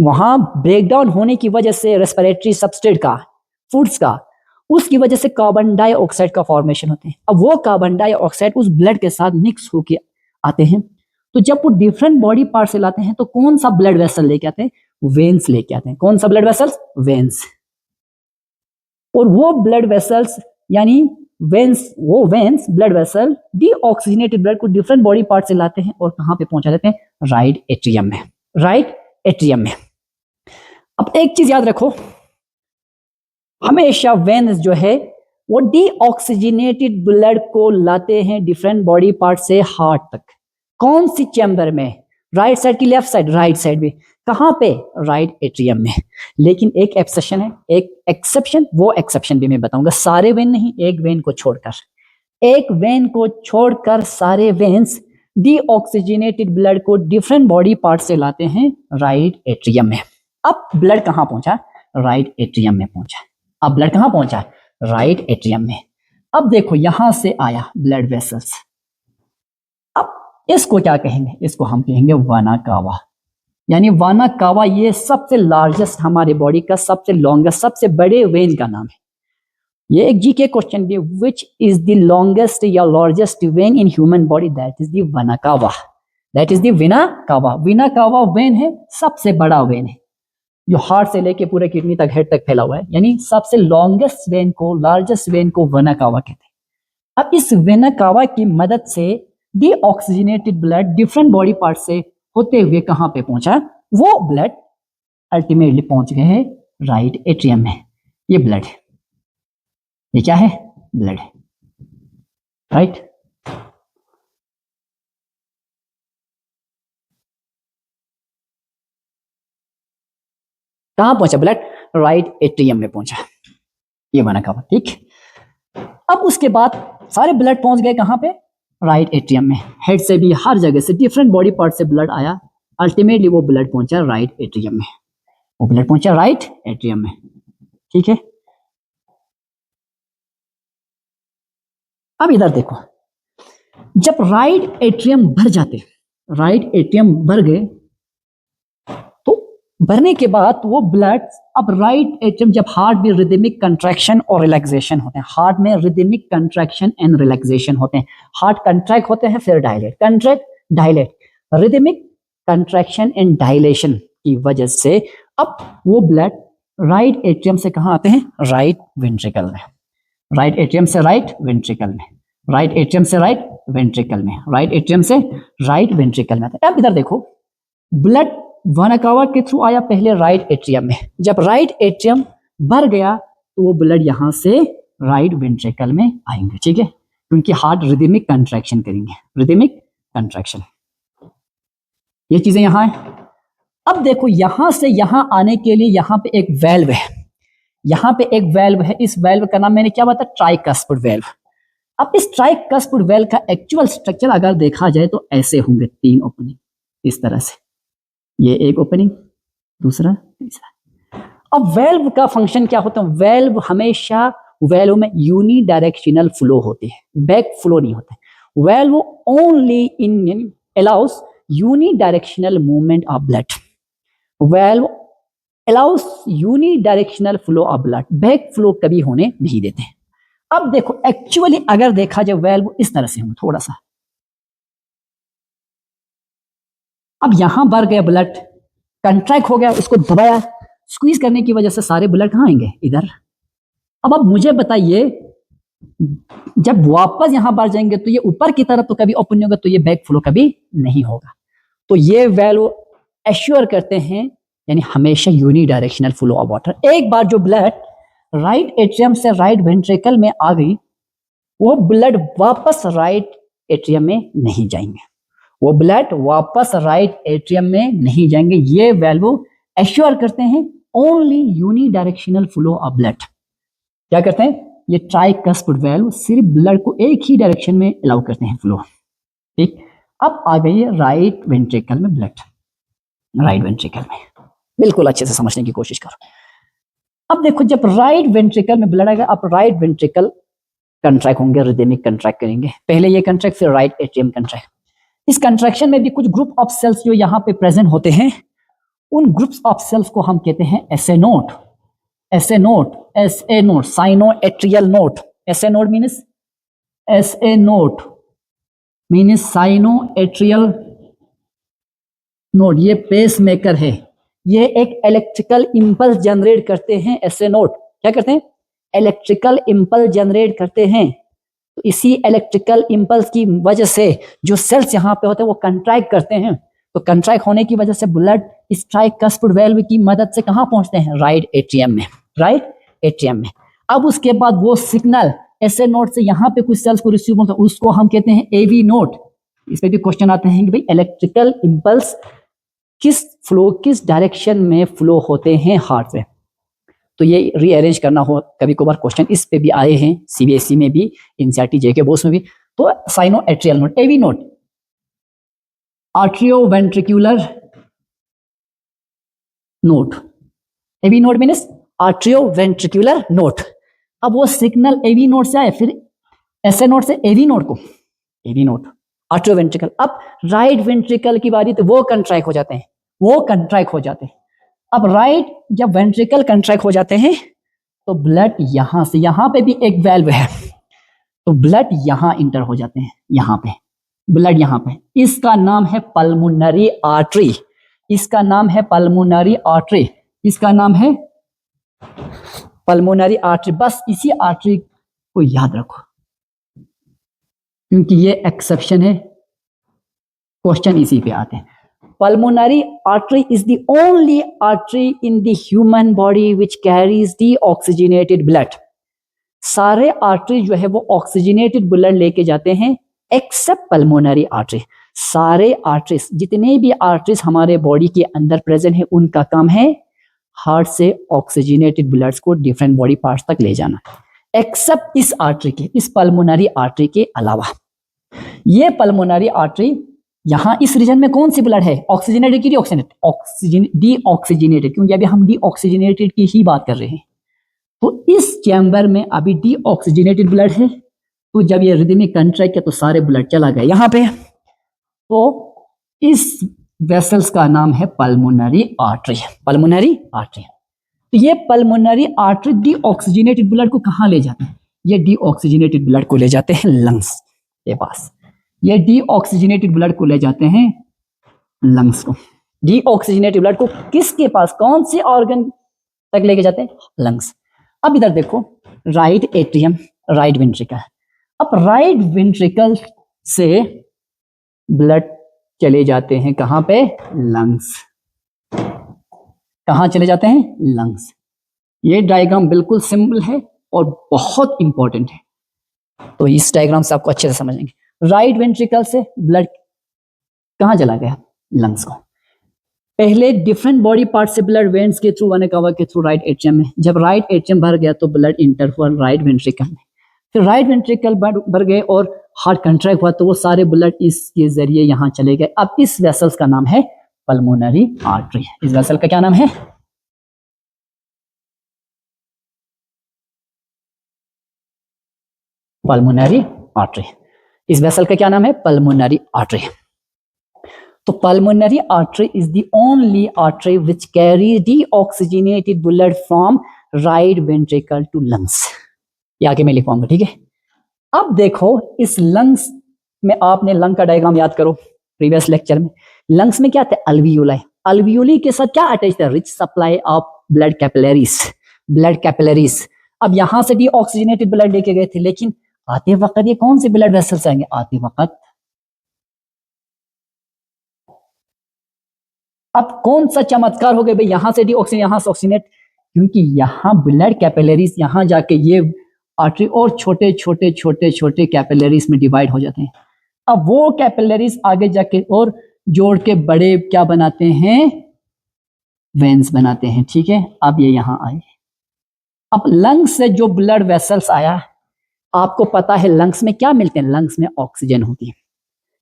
वहां ब्रेकडाउन होने की वजह से रेस्पिरेटरी सबस्ट्रेट का, फूड्स का, उसकी वजह से कार्बन डाइऑक्साइड का फॉर्मेशन होते हैं। अब वो कार्बन डाइऑक्साइड उस ब्लड के साथ मिक्स होके आते हैं। तो जब वो डिफरेंट बॉडी पार्ट से लाते हैं तो कौन सा ब्लड वेसल लेके आते हैं? वेन्स लेके आते हैं। कौन सा ब्लड वेसल्स? वेन्स। और वो ब्लड वेसल्स यानी वेन्स, वो veins blood vessel deoxygenated blood को डिफरेंट बॉडी पार्ट से लाते हैं और कहां पे पहुंचा देते हैं? राइट एट्रियम में। राइट एट्रियम में। अब एक चीज याद रखो, हमेशा वेन्स जो है वो डीऑक्सीजनेटेड ब्लड को लाते हैं डिफरेंट बॉडी पार्ट से हार्ट तक। कौन सी चैम्बर में? राइट साइड की लेफ्ट साइड? राइट साइड में। कहां पे? राइट एट्रियम में। लेकिन एक एक्सेप्शन है, एक एक्सेप्शन, वो एक्सेप्शन भी मैं बताऊंगा। सारे वेन नहीं, एक वेन को छोड़कर, एक वेन को छोड़कर सारे वेन्स डीऑक्सीजनेटेड ब्लड को डिफरेंट बॉडी पार्ट से लाते हैं राइट एट्रियम में। अब ब्लड कहां पहुंचा? राइट एट्रियम में पहुंचा। अब ब्लड कहां पहुंचा? राइट एट्रियम में। अब देखो यहां से आया ब्लड वेसल्स। अब इसको क्या कहेंगे? इसको हम कहेंगे वेना कावा। यानी वेना कावा ये सबसे लार्जेस्ट, हमारे बॉडी का सबसे लॉन्गेस्ट, सबसे बड़े वेन का नाम है। ये एक जीके क्वेश्चन भी, विच इज द लॉन्गेस्ट या largest when in human body? That is the vena cava. That is the vena cava. Vena cava when है, सबसे बड़ा वेन है, जो हार्ट से लेके पूरे किडनी तक, हेड तक फैला हुआ है। यानी सबसे लॉन्गेस्ट वेन को, लार्जेस्ट वेन को वेना कावा कहते हैं। अब इस वेना कावा की मदद से deoxygenated blood different body part से होते हुए कहां पे पहुंचा? वो ब्लड अल्टीमेटली पहुंच गए हैं राइट एट्रियम में। ये ब्लड है, ये क्या है? ब्लड है। राइट। कहां पहुंचा ब्लड? राइट एट्रियम में पहुंचा। ये बना कहा, ठीक। अब उसके बाद सारे ब्लड पहुंच गए कहां पे? राइट एट्रियम में। हेड से भी, हर जगह से, डिफरेंट बॉडी पार्ट से ब्लड आया। अल्टीमेटली वो ब्लड पहुंचा राइट एट्रियम में। वो ब्लड पहुंचा राइट एट्रियम में, ठीक है। अब इधर देखो, जब राइट एट्रियम भर जाते, राइट एट्रियम भर गए, तो भरने के बाद वो ब्लड, अब राइट एट्रियम, जब हार्ट में रिदमिक कंट्रैक्शन और रिलैक्सेशन होते हैं, हार्ट में रिदमिक कंट्रैक्शन एंड रिलैक्सेशन होते हैं, हार्ट कंट्रैक्ट होते हैं फिर dilate, contract dilate, rhythmic contraction and dilation की वजह से अब वो ब्लड राइट एट्रियम से कहां आते हैं? राइट वेंट्रिकल में। राइट एट्रियम से राइट वेंट्रिकल में, राइट एट्रियम से राइट वेंट्रिकल में, राइट एट्रियम से राइट वेंट्रिकल में आते हैं। अब इधर देखो, ब्लड वेना कावा के थ्रू आया पहले राइट एट्रियम में, जब राइट एट्रियम भर गया तो वो ब्लड यहां से राइट वेंट्रिकल में आएंगे, ठीक है, क्योंकि हार्ट रिदमिक कंट्रैक्शन करेंगे, रिदमिक कंट्रैक्शन, ये चीजें यहां है। अब देखो यहां से यहां आने के लिए यहां पे एक वेल्व है, यहां पे एक वेल्व है, इस वेल्व का नाम मैंने क्या बताया? Tricuspid valve. अब इस ट्राइकस्पिड वेल का एक्चुअल स्ट्रक्चर अगर देखा जाए तो ऐसे होंगे, 3 ओपनिंग इस तरह से, ये एक ओपनिंग, दूसरा, तीसरा। अब वेल्व का फंक्शन क्या होता है? वेल्व हमेशा वेल्व में यूनी डायरेक्शनल फ्लो होती है, बैक फ्लो नहीं होता है। Valve only in allows unidirectional movement of blood. Valve allows unidirectional flow of blood, back flow कभी होने नहीं देते। अब देखो एक्चुअली अगर देखा जाए वेल्व इस तरह से होंगे थोड़ा सा, अब यहां बढ़ गया ब्लड, कंट्रैक्ट हो गया, उसको दबाया, स्क्वीज करने की वजह से सारे ब्लड कहां आएंगे? इधर। अब मुझे बताइए, जब वापस यहां बढ़ जाएंगे तो ये ऊपर की तरफ तो कभी ओपन नहीं होगा, तो ये बैक फ्लो कभी नहीं होगा। तो ये वैल्यू एश्योर करते हैं, यानी हमेशा unidirectional flow of water. एक बार जो ब्लड राइट एट्रियम से राइट वेंट्रिकल में आ गई, वो ब्लड वापस राइट एट्रियम में नहीं जाएंगे, वो ब्लड वापस राइट एट्रियम में नहीं जाएंगे। ये वैल्यू एश्योर करते हैं only unidirectional flow of blood. क्या करते हैं? ये ट्राइकस्पिड वेल्व सिर्फ ब्लड को एक ही डायरेक्शन में अलाउ करते हैं फ्लो। ठीक, अब आ गई है राइट वेंट्रिकल में ब्लड, राइट वेंट्रिकल में, बिल्कुल अच्छे से समझने की कोशिश करो। अब देखो, जब राइट वेंट्रिकल में ब्लड आएगा, अब राइट वेंट्रिकल कंट्रैक्ट होंगे, रिदमिक कंट्रैक्ट करेंगे, पहले ये कंट्रैक्ट फिर राइट एट्रियम कंट्रैक्ट। इस कंट्रैक्शन में भी कुछ ग्रुप ऑफ सेल्स जो यहाँ पे प्रेजेंट होते हैं, उन ग्रुप्स ऑफ सेल्स को हम कहते हैं SA node. SA node, SA node, cyano atrial node. SA node means, SA node means cyano atrial node. ये पेस मेकर है, ये एक इलेक्ट्रिकल इंपल्स जनरेट करते हैं। एसए नोड क्या करते हैं? इलेक्ट्रिकल इंपल्स जनरेट करते हैं। तो इसी इलेक्ट्रिकल इंपल्स की वजह से जो सेल्स यहाँ पे होते हैं वो कंट्रैक्ट करते हैं। तो कंट्रैक्ट होने की वजह से ब्लड इस ट्राइकस्पिड वेल्व की मदद से कहाँ पहुंचते हैं? राइट एट्रियम में, राइट एट्रियम में। अब उसके बाद वो सिग्नल एसए नोड से यहाँ पे कुछ सेल्स को रिसीव होता है, उसको हम कहते हैं एवी नोड। इस पे भी क्वेश्चन आते हैं कि भाई इलेक्ट्रिकल इंपल्स किस डायरेक्शन में फ्लो होते हैं हार्ट से। तो ये रीअरेंज करना हो, कभी कभार क्वेश्चन इस पे भी आए हैं, सीबीएसई में भी, एनसीईआरटी जेके बोस में भी। तो sinoatrial node, AV node, atrioventricular node. AV node means atrioventricular node. अब वो सिग्नल एवी नोड से आए, फिर एसए नोड से एवी नोड को, एवी नोड, आर्ट्रियो वेंट्रिकल। अब राइट वेंट्रिकल की बारी, तो वो कंट्रैक्ट हो जाते हैं, वो कंट्रैक्ट हो जाते हैं। अब राइट जब वेंट्रिकल कंट्रैक्ट हो जाते हैं तो ब्लड यहां से, यहां पे भी एक वेल्व है, तो ब्लड यहां इंटर हो जाते हैं, यहां पे ब्लड यहां पे। इसका नाम है पल्मोनरी आर्टरी, इसका नाम है पल्मोनरी आर्टरी, इसका नाम है पल्मोनरी आर्टरी। बस इसी आर्टरी को याद रखो, क्योंकि ये एक्सेप्शन है, क्वेश्चन इसी पे आते हैं। Pulmonary artery is the only artery in the human body which carries deoxygenated blood. सारे आर्टरी जो है वो ऑक्सीजनेटेड ब्लड लेके जाते हैं, एक्सेप्ट पल्मोनरी आर्टरी। सारे आर्टरीज, जितने भी आर्टरीज हमारे बॉडी के अंदर प्रेजेंट है, उनका काम है हार्ट से ऑक्सीजनेटेड ब्लड्स को डिफरेंट बॉडी पार्ट्स तक ले जाना, एक्सेप्ट इस आर्टरी के, इस पल्मोनरी आर्टरी के अलावा। ये पल्मोनरी आर्टरी यहां इस रीजन में कौन सी ब्लड है? ऑक्सीजनेटेड की डीऑक्सीजनेटेड? ऑक्सीजन डीऑक्सीजनेटेड, क्योंकि अभी हम डीऑक्सीजनेटेड की ही बात कर रहे हैं। तो इस चैम्बर में अभी डीऑक्सीजनेटेड ब्लड है, तो जब ये रिदमिक कंट्रैक्ट किया तो सारे ब्लड चला गया यहां पे। तो इस वेसल्स का नाम है पल्मोनरी आर्टरी, पल्मोनरी आर्टरी। तो ये पल्मोनरी आर्टरी डीऑक्सीजनेटेड ब्लड को कहां ले जाते हैं? ये डीऑक्सीजनेटेड ब्लड को ले जाते हैं लंग्स के पास। ये डीऑक्सीजनेटेड ब्लड को ले जाते हैं लंग्स को। डीऑक्सीजनेटेड ब्लड को किसके पास, कौन सी ऑर्गन तक लेके जाते हैं? लंग्स। अब इधर देखो, राइट एट्रियम, राइट वेंट्रिकल। अब राइट वेंट्रिकल से ब्लड चले जाते हैं कहां पे? लंग्स। कहां चले जाते हैं? लंग्स। ये डायग्राम बिल्कुल सिंपल है और बहुत इंपॉर्टेंट है, तो इस डायग्राम से आपको अच्छे से समझेंगे। राइट वेंट्रिकल से ब्लड कहां चला गया? लंग्स को। पहले डिफरेंट बॉडी पार्ट से ब्लड वेन्स के थ्रू, वन कवर के थ्रू राइट एट्रियम में। जब राइट एट्रियम भर गया तो ब्लड इंटर हुआ राइट वेंट्रिकल में। फिर राइट वेंट्रिकल बढ़ गए और हार्ट कंट्रैक्ट हुआ तो वो सारे ब्लड इसके जरिए यहाँ चले गए। अब इस वेसल्स का नाम है पल्मोनरी आर्टरी। इस वेसल का क्या नाम है? Pulmonary artery. इस वेसल का क्या नाम है? Pulmonary artery. तो pulmonary artery is the only artery which carries deoxygenated blood from right ventricle to lungs. ये आगे मैं लिखवाऊंगा, ठीक है। अब देखो इस लंग्स में, आपने लंग का डायग्राम याद करो प्रीवियस लेक्चर में। लंग्स में क्या था? अल्वियोलाई। अल्वियोली के साथ क्या अटैच था? Rich supply of blood capillaries. Blood capillaries. अब यहां से डीऑक्सीजनेटेड ब्लड लेके गए थे, लेकिन आते वक्त ये कौन से ब्लड वेसल्स आएंगे? आते वक्त अब कौन सा चमत्कार हो गया भाई, यहां से डीऑक्सीजन यहां से ऑक्सीजनेट, क्योंकि यहां ब्लड कैपिलरीज यहां जाके ये आर्टरी और छोटे छोटे छोटे छोटे कैपिलरीज में डिवाइड हो जाते हैं। अब वो कैपिलरीज आगे जाके और जोड़ के बड़े क्या बनाते हैं? वेन्स बनाते हैं, ठीक है। अब ये यहां आए। अब लंग्स से जो ब्लड वेसल्स आया, आपको पता है लंग्स में क्या मिलते हैं? लंग्स में ऑक्सीजन होती है।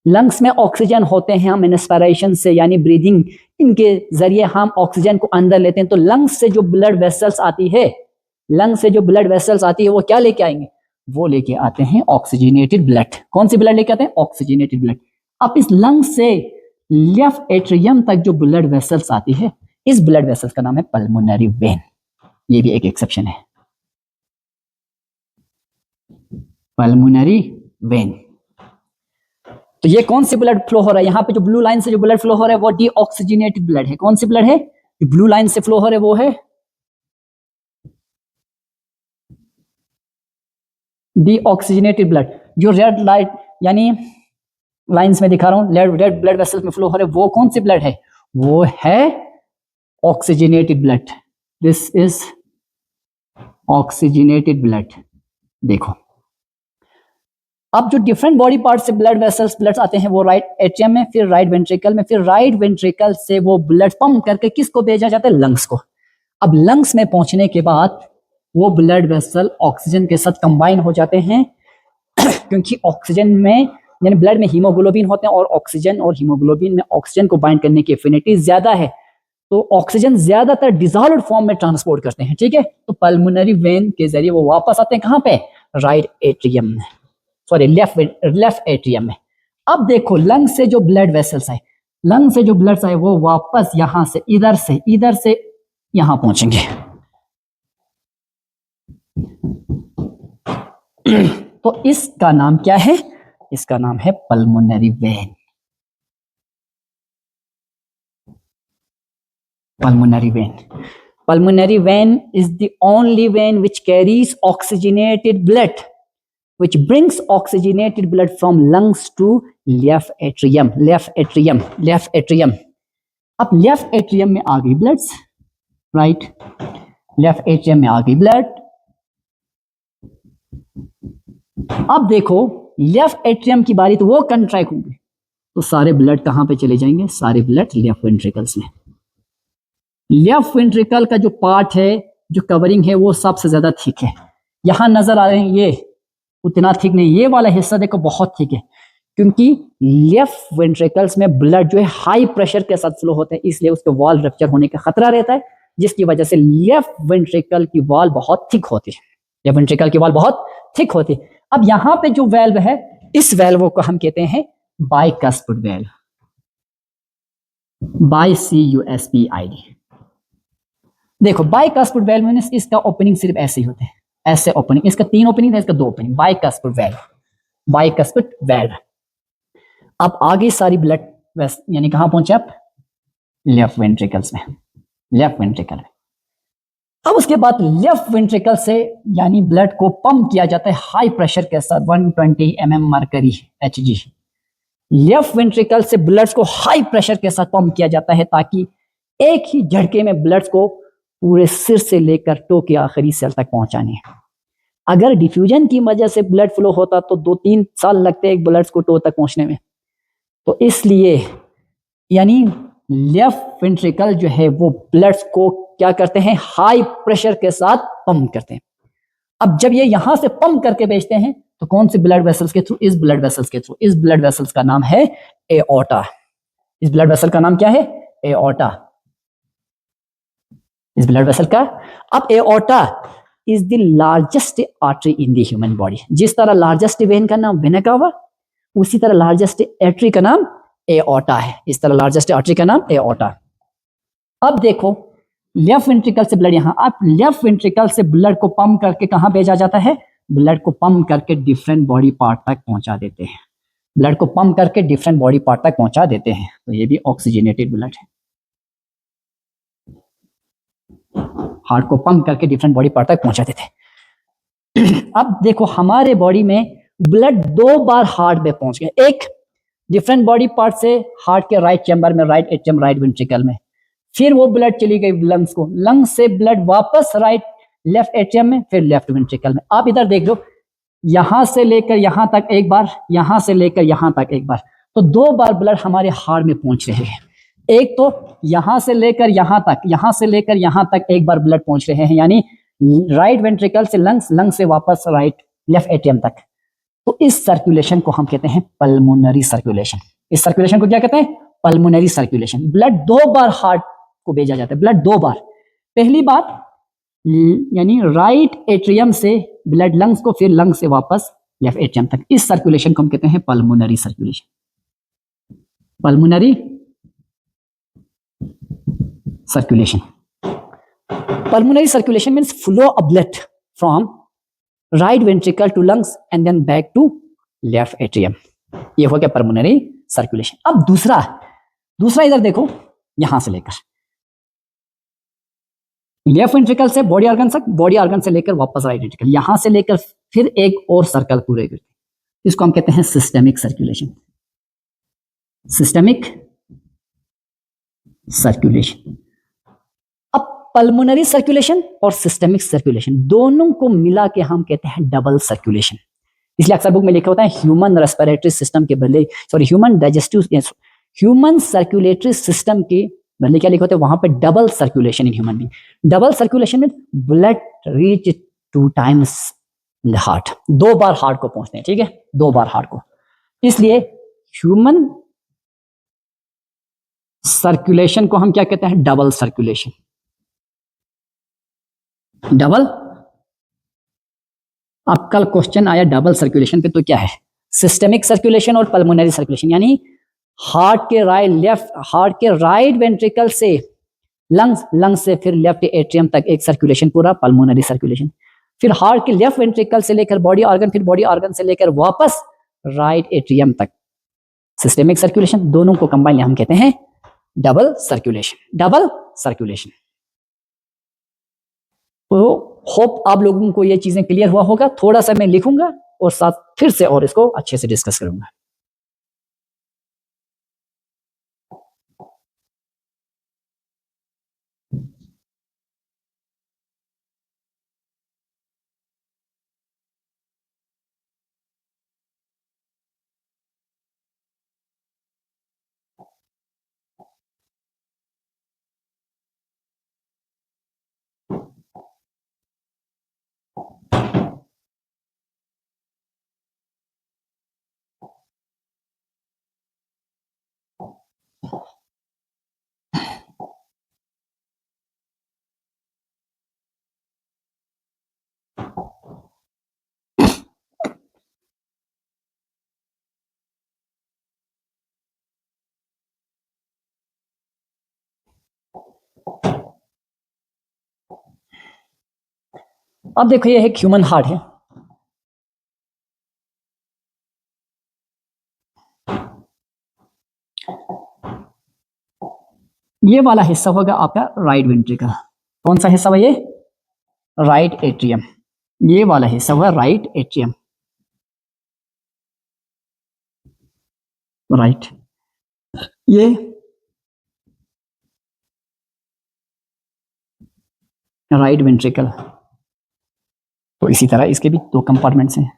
लंग्स में ऑक्सीजन होते हैं, हम इंस्पिरेशन से यानी ब्रीदिंग, इनके जरिए हम ऑक्सीजन को अंदर लेते हैं। तो लंग्स से जो ब्लड वेसल्स आती है, लंग्स से जो ब्लड वेसल्स आती है वो क्या लेके आएंगे? वो लेके आते हैं ऑक्सीजनेटेड ब्लड। कौन सी ब्लड लेके आते हैं? Oxygenated blood. अब इस लंग्स से लेफ्ट एट्रियम तक जो ब्लड वेसल्स आती है, इस ब्लड वेसल्स का नाम है पल्मोनरी वेन। ये भी एक एक्सेप्शन है, पल्मोनरी वेन। तो ये कौन सी ब्लड फ्लो हो रहा है? यहाँ पे जो ब्लू लाइन से जो ब्लड फ्लो हो रहा है वो डीऑक्सीजनेटेड ब्लड है। कौन सी ब्लड है? ब्लू लाइन से फ्लो हो रहा है वो है डीऑक्सीजनेटेड ब्लड। जो रेड लाइट यानी लाइंस में दिखा रहा हूं, रेड ब्लड वेसल्स में फ्लो हो रहे वो कौन सी ब्लड है? वो है oxygenated blood. This is oxygenated blood. देखो अब जो डिफरेंट बॉडी पार्ट से ब्लड वेसल्स ब्लड आते हैं वो राइट एट्रियम में, फिर राइट वेंट्रिकल में, फिर राइट वेंट्रिकल से वो ब्लड पंप करके किसको भेजा जाता है? लंग्स को। अब लंग्स में पहुंचने के बाद वो ब्लड वेसल ऑक्सीजन के साथ कंबाइन हो जाते हैं क्योंकि ऑक्सीजन में यानी ब्लड में हीमोग्लोबिन होते हैं और ऑक्सीजन और हीमोग्लोबिन में ऑक्सीजन को बाइंड करने की एफिनिटी ज्यादा है, तो ऑक्सीजन ज्यादातर डिसॉल्व्ड फॉर्म में ट्रांसपोर्ट करते हैं, ठीक है। तो पल्मोनरी वेन के जरिए वो वापस आते हैं कहां पे? राइट एट्रियम में, सॉरी लेफ्ट एट्रियम में। अब देखो लंग से जो ब्लड वेसल्स आए, लंग से जो ब्लड आए वो वापस यहां से इधर से यहां पहुंचेंगे। तो इसका नाम क्या है? इसका नाम है pulmonary vein. Pulmonary vein. Pulmonary vein is the only vein which carries oxygenated blood, which brings oxygenated blood from lungs to left atrium. Left atrium. अब लेफ्ट एट्रियम में आ गई ब्लड्स, राइट। लेफ्ट एट्रियम में आ गई blood. अब देखो left atrium की बारी, तो वो कंट्रैक्ट होंगे तो सारे ब्लड कहां पे चले जाएंगे? सारे ब्लड लेफ्ट वेंट्रिकल्स में। लेफ्ट वेंट्रिकल का जो पार्ट है, जो कवरिंग है, वो सबसे ज्यादा थिक है। यहां नजर आ रहे हैं ये उतना थिक नहीं, ये वाला हिस्सा देखो बहुत थिक है, क्योंकि लेफ्ट वेंट्रिकल्स में ब्लड जो है हाई प्रेशर के साथ फ्लो होता है, इसलिए उसके वॉल रप्चर होने का खतरा रहता है, जिसकी वजह से लेफ्ट वेंट्रिकल की वॉल बहुत थिक होती है। लेफ्ट वेंट्रिकल की वॉल बहुत थिक होती है। अब यहां पे जो वेल्व है, इस वेल्व को हम कहते हैं बाइकस्पिड वेल्व, BICUSPID। देखो बाइकस्पिड वेल्व में इसका ओपनिंग सिर्फ ऐसे ही होते हैं, ऐसे ओपनिंग। इसका 3 ओपनिंग था, इसका 2 opening. Bicuspid valve, bicuspid valve. अब आगे सारी ब्लड यानी कहां पहुंचे आप? लेफ्ट वेंट्रिकल्स में, लेफ्ट वेंट्रिकल में। अब उसके बाद लेफ्ट वेंट्रिकल से यानी ब्लड को पंप किया जाता है हाई प्रेशर के साथ, 120 mm mercury Hg। Left ventricle से ब्लड को हाई प्रेशर के साथ पंप किया जाता है ताकि एक ही झटके में ब्लड को पूरे सिर से लेकर टो के आखिरी सेल तक पहुंचाने है। अगर डिफ्यूजन की वजह से ब्लड फ्लो होता तो 2-3 साल लगते एक ब्लड को टो तक पहुंचने में। तो इसलिए यानी लेफ्ट वेंट्रिकल जो है वो ब्लड को क्या करते हैं? हाई प्रेशर के साथ पंप करते हैं। अब जब ये यहां से पंप करके भेजते हैं तो कौन से ब्लड वेसल्स के थ्रू? इस ब्लड वेसल्स के थ्रू। इस ब्लड वेसल्स का नाम है एओर्टा। इस ब्लड वेसल का नाम क्या है? एओर्टा। इस ब्लड वेसल का, अब aorta is the largest artery in the human body. जिस तरह लार्जेस्ट वेन का नाम वेना कावा, उसी तरह लार्जेस्ट आर्टरी का नाम एओर्टा है। इस तरह लार्जेस्ट आर्टरी का नाम एओर्टा। अब देखो लेफ्ट वेंट्रिकल से ब्लड यहां, अब लेफ्ट वेंट्रिकल से ब्लड को पंप करके कहां भेजा जाता है? ब्लड को पंप करके डिफरेंट बॉडी पार्ट तक पहुंचा देते हैं। ब्लड को पंप करके डिफरेंट बॉडी पार्ट तक पहुंचा देते हैं, तो ये भी ऑक्सीजनेटेड ब्लड है। हार्ट को पंप करके डिफरेंट बॉडी पार्ट तक पहुंचा देते हैं। अब देखो हमारे बॉडी में ब्लड 2 बार हार्ट में पहुंच गया। एक डिफरेंट बॉडी पार्ट से हार्ट के राइट चैम्बर में, राइट एट्रियम, राइट वेंट्रिकल में, फिर वो ब्लड चली गई लंग्स को, लंग्स से ब्लड वापस राइट लेफ्ट एट्रियम में, फिर लेफ्ट वेंट्रिकल में। आप इधर देख लो, यहां से लेकर यहां तक एक बार, यहां से लेकर यहां तक एक बार, तो 2 बार ब्लड हमारे हार्ट में पहुंच रहे हैं। एक तो यहां से लेकर यहां तक, यहां से लेकर यहां तक एक बार ब्लड पहुंच रहे हैं, यानी राइट वेंट्रिकल से लंग्स, लंग्स से वापस राइट लेफ्ट एट्रियम तक। तो इस सर्कुलेशन को हम कहते हैं पल्मोनरी सर्कुलेशन। इस सर्कुलेशन को क्या कहते हैं? Pulmonary circulation. ब्लड 2 बार हार्ट को भेजा जाता है, ब्लड 2 बार। पहली बार यानी राइट एट्रियम से ब्लड लंग्स को, फिर लंग्स से वापस लेफ्ट एट्रियम तक। इस सर्कुलेशन को हम कहते हैं pulmonary circulation. Pulmonary circulation. Pulmonary circulation means flow of blood from right ventricle to lungs and then back to left atrium. ये हो गया पल्मोनरी सर्कुलेशन। अब दूसरा इधर देखो, यहां से लेकर लेफ्ट वेंट्रिकल से बॉडी ऑर्गन तक, बॉडी ऑर्गन से लेकर वापस राइट वेंट्रिकल, यहां से लेकर फिर एक और सर्कल पूरे करते, इसको हम कहते हैं सिस्टेमिक सर्कुलेशन। Systemic circulation. अब पल्मोनरी सर्कुलेशन और सिस्टेमिक सर्कुलेशन दोनों को मिला के हम कहते हैं डबल सर्कुलेशन। इसलिए अक्सर बुक में लिखा होता है ह्यूमन रेस्पिरेटरी सिस्टम के बदले, sorry human digestive, human circulatory system के बदले क्या लिखा होता है वहां पे? Double circulation in human being. Double circulation में blood reach 2 times in the heart, 2 बार हार्ट को पहुंचते हैं, ठीक है, 2 बार हार्ट को। इसलिए ह्यूमन सर्कुलेशन को हम क्या कहते हैं? Double circulation. डबल। अब कल क्वेश्चन आया डबल सर्कुलेशन पे, तो क्या है? सिस्टेमिक सर्कुलेशन और पल्मोनरी सर्कुलेशन, यानी हार्ट के राइट वेंट्रिकल से लंग्स, लंग्स से फिर लेफ्ट एट्रियम तक एक सर्कुलेशन, पूरा पल्मोनरी सर्कुलेशन। फिर हार्ट के लेफ्ट वेंट्रिकल से लेकर बॉडी ऑर्गन, फिर बॉडी ऑर्गन से लेकर वापस राइट एट्रियम तक सिस्टेमिक सर्कुलेशन। दोनों को कंबाइन हम कहते हैं डबल सर्कुलेशन। Double circulation. तो होप आप लोगों को ये चीजें क्लियर हुआ होगा। थोड़ा सा मैं लिखूंगा और साथ फिर से और इसको अच्छे से डिस्कस करूंगा। अब देखो ये एक ह्यूमन हार्ट है। ये वाला हिस्सा होगा आपका राइट वेंट्रिकल। कौन सा हिस्सा है ये? Right atrium. ये वाला हिस्सा हुआ राइट एट्रियम। राइट, ये राइट वेंट्रिकल। तो इसी तरह इसके भी 2 कंपार्टमेंट्स हैं।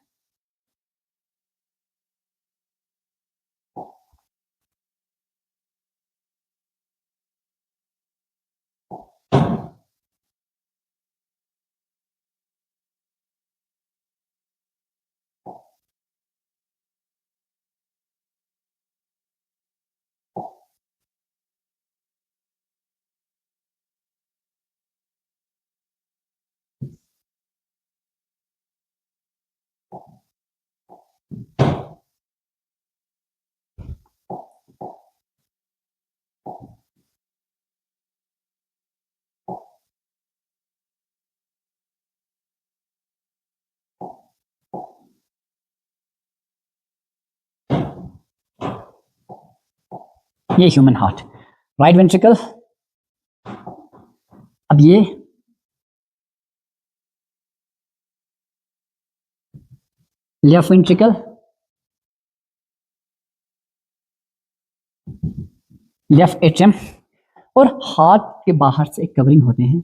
ये ह्यूमन हार्ट, राइट वेंट्रिकल। अब ये लेफ्ट वेंट्रिकल, लेफ्ट एट्रियम, और हार्ट के बाहर से एक कवरिंग होते हैं,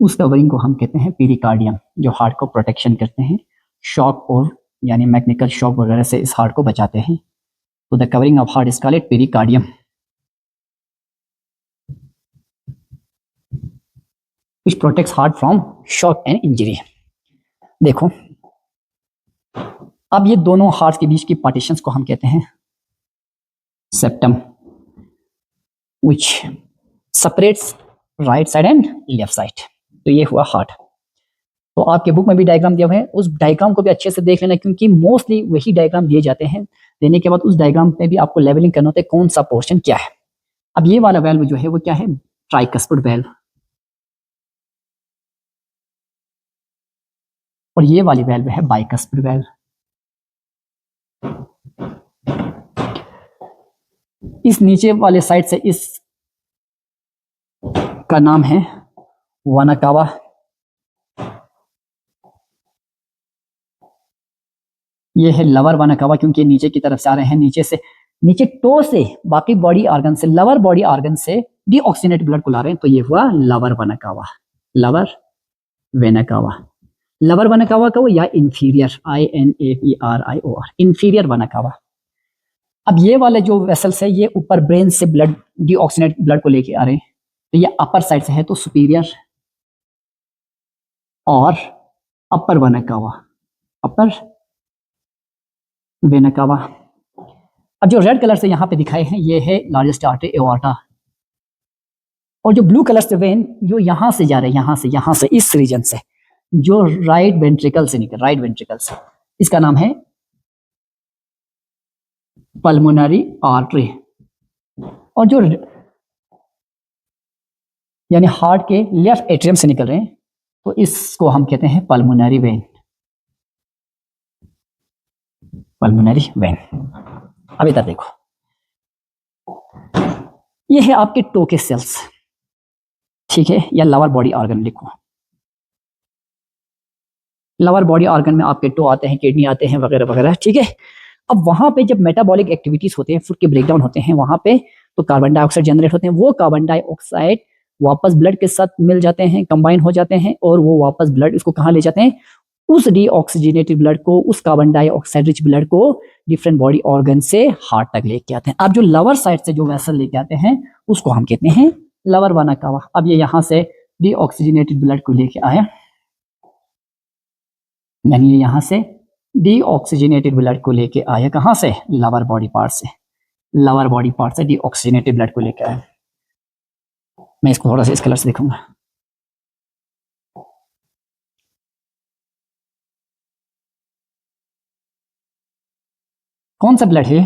उस कवरिंग को हम कहते हैं पेरिकार्डियम, जो हार्ट को प्रोटेक्शन करते हैं शॉक और यानी मैकेनिकल शॉक वगैरह से इस हार्ट को बचाते हैं। तो the covering of heart is called pericardium, which protects heart from shock and injury. देखो, अब ये दोनों हार्ट के बीच की पार्टीशंस को हम कहते हैं septum, which separates right side and left side. तो ये हुआ हार्ट। तो आपके बुक में भी डायग्राम दिया हुआ है, उस डायग्राम को भी अच्छे से देख लेना, क्योंकि मोस्टली वही डायग्राम दिए जाते हैं। देने के बाद उस डायग्राम पे भी आपको लेवलिंग करना होता है कौन सा पोर्शन क्या है। अब ये वाला वेल्व जो है वो क्या है, ट्राइकस्पिड वेल्व, और ये वाली वेल्व है बाइकस्पिड वेल्व। इस नीचे वाले साइड से इस का नाम है वानाकावा, ये है लवर वानाकावा, क्योंकि ये नीचे की तरफ से आ रहे हैं, नीचे से, नीचे टो से बाकी बॉडी ऑर्गन से, लवर बॉडी ऑर्गन से डीऑक्सीनेट ब्लड को ला रहे हैं। तो ये हुआ लवर वानाकावा, लवर वेनाकावा। लवर वानाकावा का वो या इंफीरियर, INAPRIOR, इंफीरियर वानाकावा। अब ये वाले जो वेसल्स है ये ऊपर ब्रेन से ब्लड डीऑक्सीनेट ब्लड को लेके आ रहे हैं, तो ये अपर साइड से है, तो सुपीरियर और अपर वानाकावा, अपर वेनाकावा। अब जो रेड कलर से यहाँ पे दिखाए हैं ये है लार्जेस्ट आर्टरी एओर्टा, और जो ब्लू कलर से वेन जो यहाँ से जा रहे हैं, यहाँ से इस रीजन से, जो राइट वेंट्रिकल से निकल, राइट वेंट्रिकल से, इसका नाम है पल्मोनरी आर्टरी। और जो यानी हार्ट के लेफ्ट एट्रियम से निकल रहे हैं, तो इसको हम कहते हैं पल्मोनरी वेन, पल्मोनरी वेन। अब इधर देखो, ये है आपके टो के सेल्स, ठीक है, या लवर बॉडी ऑर्गन लिखो। लवर बॉडी ऑर्गन में आपके टो आते हैं, किडनी आते हैं, वगैरह वगैरह, ठीक है। अब वहां पे जब मेटाबॉलिक एक्टिविटीज होते हैं, फूड के ब्रेकडाउन होते हैं वहां पे, तो कार्बन डाइऑक्साइड जनरेट होते हैं, वो कार्बन डाइऑक्साइड वापस ब्लड के साथ मिल जाते हैं, कंबाइन हो जाते हैं, और वो वापस ब्लड इसको कहाँ ले जाते हैं, उस डीऑक्सीजनेटेड ब्लड को, उस कार्बन डाइऑक्साइड रिच ब्लड को डिफरेंट बॉडी ऑर्गन से हार्ट तक लेके आते हैं। अब जो लवर साइड से जो वेसल लेके आते हैं उसको हम कहते हैं लवर वानाकावा। अब ये यहाँ से डीऑक्सीजनेटेड ब्लड को लेके आया, यानी यहाँ से डीऑक्सीजनेटेड ब्लड को लेके आया, कहाँ से, लवर बॉडी पार्ट से, लवर बॉडी पार्ट से डीऑक्सीजनेटेड ब्लड को लेके आया। मैं इसको थोड़ा सा इस कलर से दिखाऊंगा। कौन सा ब्लड है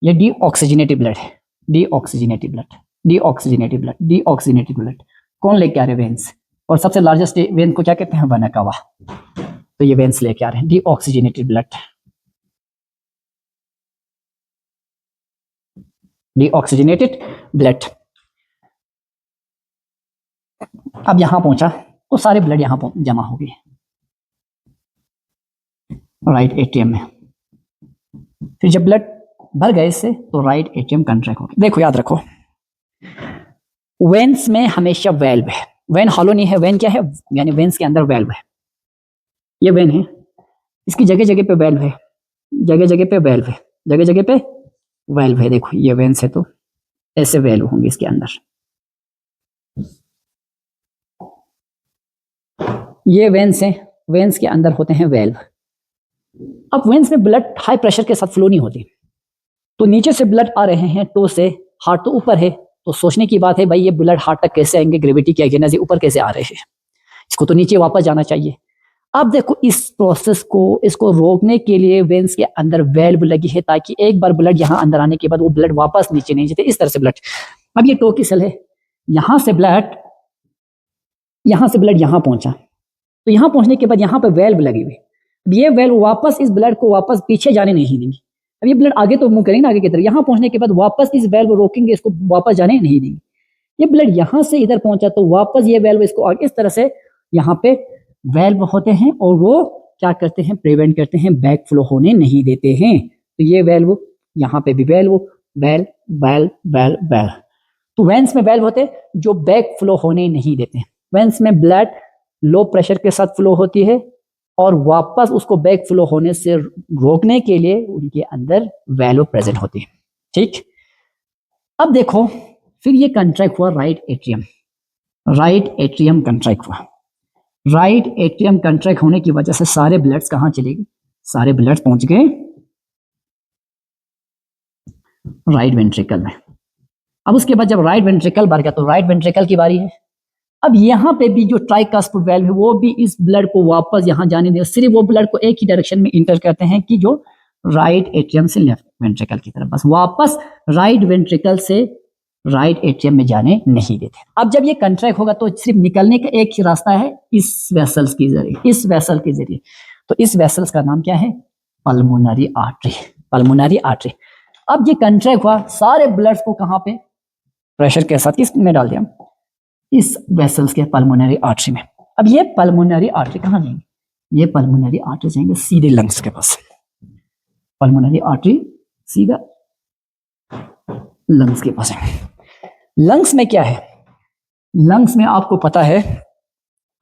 ये, डीऑक्सीजनेटेड ब्लड है, deoxygenated blood, deoxygenated blood, deoxygenated blood कौन लेके आ रहे हैं, वेन्स। और सबसे लार्जेस्ट वेन को क्या कहते हैं, वानाकावा। तो ये वेन्स लेके आ रहे हैं डीऑक्सीजनेटेड ब्लड, डीऑक्सीजनेटेड ब्लड। अब यहां पहुंचा तो सारे ब्लड यहां जमा हो गए राइट एट्रियम में। फिर जब ब्लड भर गए इससे, तो राइट एट्रियम कंट्रैक्ट हो गया। देखो याद रखो, वेन्स में हमेशा वेल्व है, वेन हॉलो नहीं है, वेन क्या है, यानी वेन्स के अंदर वेल्व है। ये वेन है, इसकी जगह जगह पे वेल्व है, जगह जगह पे वेल्व है, जगह जगह पे वेल्व है। देखो ये वेन्स है, तो ऐसे वेल्व होंगे इसके अंदर। ये वेन्स हैं, वेन्स के अंदर होते हैं वेल्व। अब वेन्स में ब्लड हाई प्रेशर के साथ फ्लो नहीं होती, तो नीचे से ब्लड आ रहे हैं टो से, हार्ट तो ऊपर है, तो सोचने की बात है भाई ये ब्लड हार्ट तक कैसे आएंगे, ग्रेविटी के अगेंस्ट ऊपर कैसे आ रहे हैं, इसको तो नीचे वापस जाना चाहिए। अब देखो इस प्रोसेस को, इसको रोकने के लिए वेंस के अंदर वेल्व लगी है, ताकि एक बार ब्लड यहाँ अंदर आने के बाद वो ब्लड वापस नीचे नहीं जाते। इस तरह से ब्लड, अब ये टोकी सेल है, यहां से ब्लड यहां पहुंचा, तो यहां पहुंचने के बाद यहां पर वेल्व लगी हुई, अब ये वेल्व वापस इस ब्लड को वापस पीछे जाने नहीं देंगे। अब ये ब्लड आगे तो मूव करेंगे ना, आगे की तरफ, यहां पहुंचने के बाद वापस इस वेल्व रोकेंगे, इसको वापस जाने नहीं देंगे। ये ब्लड यहां से इधर पहुंचा तो वापस ये वेल्व इसको आगे, इस तरह से यहाँ पे वेल्व होते हैं और वो क्या करते हैं, प्रिवेंट करते हैं, बैक फ्लो होने नहीं देते हैं। तो ये वेल्व, यहाँ पे भी valve, valve valve valve valve. तो वेंस में वेल्व होते हैं जो बैक फ्लो होने नहीं देते हैं। वेंस में ब्लड लो प्रेशर के साथ फ्लो होती है और वापस उसको बैक फ्लो होने से रोकने के लिए उनके अंदर वेल्व प्रेजेंट होती है। ठीक, अब देखो फिर ये कंट्रैक्ट हुआ right atrium, right atrium contract हुआ। राइट एट्रियम कंट्रैक्ट होने की वजह से सारे ब्लड्स कहां चले गए, सारे ब्लड्स पहुंच गए राइट वेंट्रिकल में। अब उसके बाद जब राइट वेंट्रिकल भर गया तो राइट वेंट्रिकल की बारी है। अब यहाँ पे भी जो ट्राइकास्पिड वेल्व है वो भी इस ब्लड को वापस यहाँ जाने दे, सिर्फ वो ब्लड को एक ही डायरेक्शन में इंटर करते हैं कि जो राइट एट्रियम से लेफ्ट वेंट्रिकल की तरफ, बस वापस राइट वेंट्रिकल से राइट एट्रियम में जाने नहीं देते। अब जब ये कंट्रैक्ट होगा तो सिर्फ निकलने का एक ही रास्ता है, इस वेसल्स के जरिए, इस वेसल के जरिए। तो इस वेसल्स का नाम क्या है, पल्मोनरी आर्टरी, पल्मोनरी आर्टरी। अब ये कंट्रैक्ट हुआ, सारे ब्लड्स को कहां पे प्रेशर के साथ किस में डाल दिया, इस वेसल्स के पल्मोनरी आर्टरी में। अब ये पल्मोनरी आर्टरी कहां जाएंगे, ये पल्मोनरी आर्टरी जाएंगे सीधे लंग्स के पास। पल्मोनरी आर्टरी सीधा लंग्स के पास है। लंग्स में क्या है, लंग्स में आपको पता है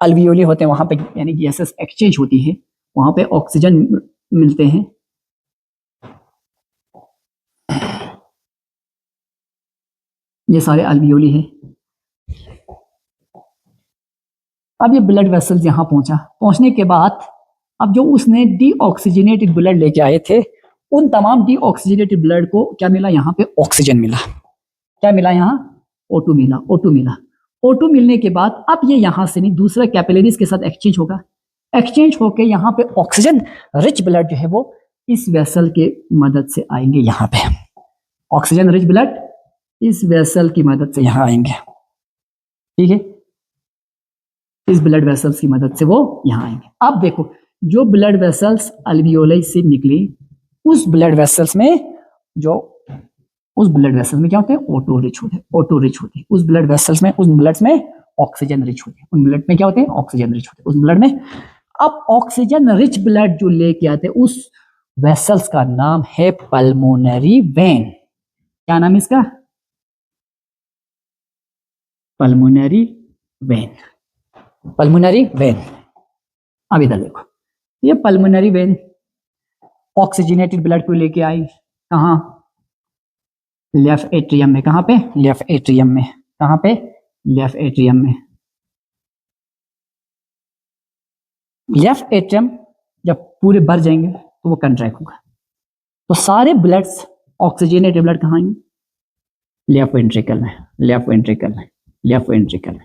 अल्वियोली होते हैं, वहां पे यानी गैसेस एक्सचेंज होती है, वहां पे ऑक्सीजन मिलते हैं। ये सारे अल्वियोली है। अब ये ब्लड वेसल्स यहां पहुंचा, पहुंचने के बाद अब जो उसने डीऑक्सीजनेटेड ब्लड लेके आए थे, उन तमाम डीऑक्सीजनेटेड ब्लड को क्या मिला, यहाँ पे ऑक्सीजन मिला। क्या मिला, यहाँ O2 मिला, O2 मिला। O2 मिलने के बाद अब ये यहां से नहीं, दूसरा कैपिलरीज के साथ एक्सचेंज होगा, एक्सचेंज होके यहाँ पे ऑक्सीजन रिच ब्लड जो है वो इस वेसल के मदद से आएंगे यहाँ पे। ऑक्सीजन रिच ब्लड इस वेसल की मदद से यहाँ आएंगे, ठीक है, इस ब्लड वेसल्स की मदद से वो यहाँ आएंगे। अब देखो जो ब्लड वेसल्स अल्वियोलाई से निकली, उस ब्लड वेसल्स में जो उस ब्लड वेसल्स में क्या होते हैं, O2 रिच होते हैं, O2 रिच होते हैं। उस ब्लड वेसल्स में, उस ब्लड में ऑक्सीजन रिच होते हैं, उन ब्लड में क्या होते हैं, ऑक्सीजन रिच होते हैं उस ब्लड में। अब ऑक्सीजन रिच ब्लड जो लेके आते हैं उस वेसल्स का नाम है पल्मोनरी वेन। क्या नाम है इसका, पल्मोनरी वेन, पल्मोनरी वेन। अब इधर देखो, ये पल्मोनरी वेन ऑक्सीजनेटेड ब्लड को लेके आई कहां, लेफ्ट एट्रियम में। कहां पे, लेफ्ट एट्रियम में। कहां पे, लेफ्ट एट्रियम में। लेफ्ट एट्रियम जब पूरे भर जाएंगे तो वो कंट्रैक्ट होगा, तो सारे ब्लड्स ऑक्सीजनेटेड ब्लड कहां आएंगे, लेफ्ट वेंट्रिकल में, लेफ्ट वेंट्रिकल में, लेफ्ट वेंट्रिकल में।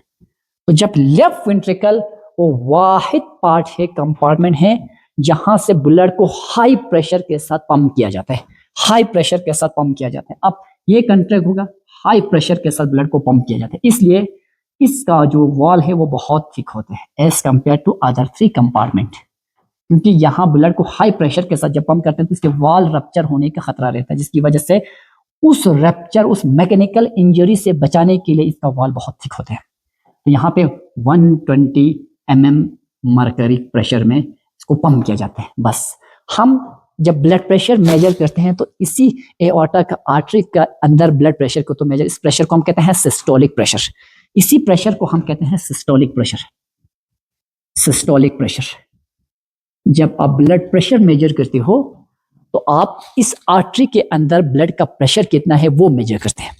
तो जब लेफ्ट वेंट्रिकल वो वाहिद पार्ट है, कंपार्टमेंट है जहां से ब्लड को हाई प्रेशर के साथ पंप किया जाता है, हाई प्रेशर के साथ पंप किया जाता है। अब ये कंट्रैक्ट होगा, हाई प्रेशर के साथ ब्लड को पंप किया जाता है, इसलिए इसका जो वॉल है वो बहुत थिक होते हैं as compare to other 3 compartment, क्योंकि यहाँ ब्लड को हाई प्रेशर के साथ जब पंप करते हैं तो इसके वॉल रप्चर होने का खतरा रहता है, जिसकी वजह से उस रप्चर, उस मैकेनिकल इंजरी से बचाने के लिए इसका वॉल बहुत थिक होते हैं। तो यहाँ पे 120 mm मरकरी प्रेशर में इसको पंप किया जाता है। बस हम जब ब्लड प्रेशर मेजर करते हैं तो इसी एओर्टा का आर्टरी का अंदर ब्लड प्रेशर को तो मेजर, इस प्रेशर को हम कहते हैं सिस्टोलिक प्रेशर, इसी प्रेशर को हम कहते हैं सिस्टोलिक प्रेशर, सिस्टोलिक प्रेशर। जब आप ब्लड प्रेशर मेजर करते हो तो आप इस आर्टरी के अंदर ब्लड का प्रेशर कितना है वो मेजर करते हैं,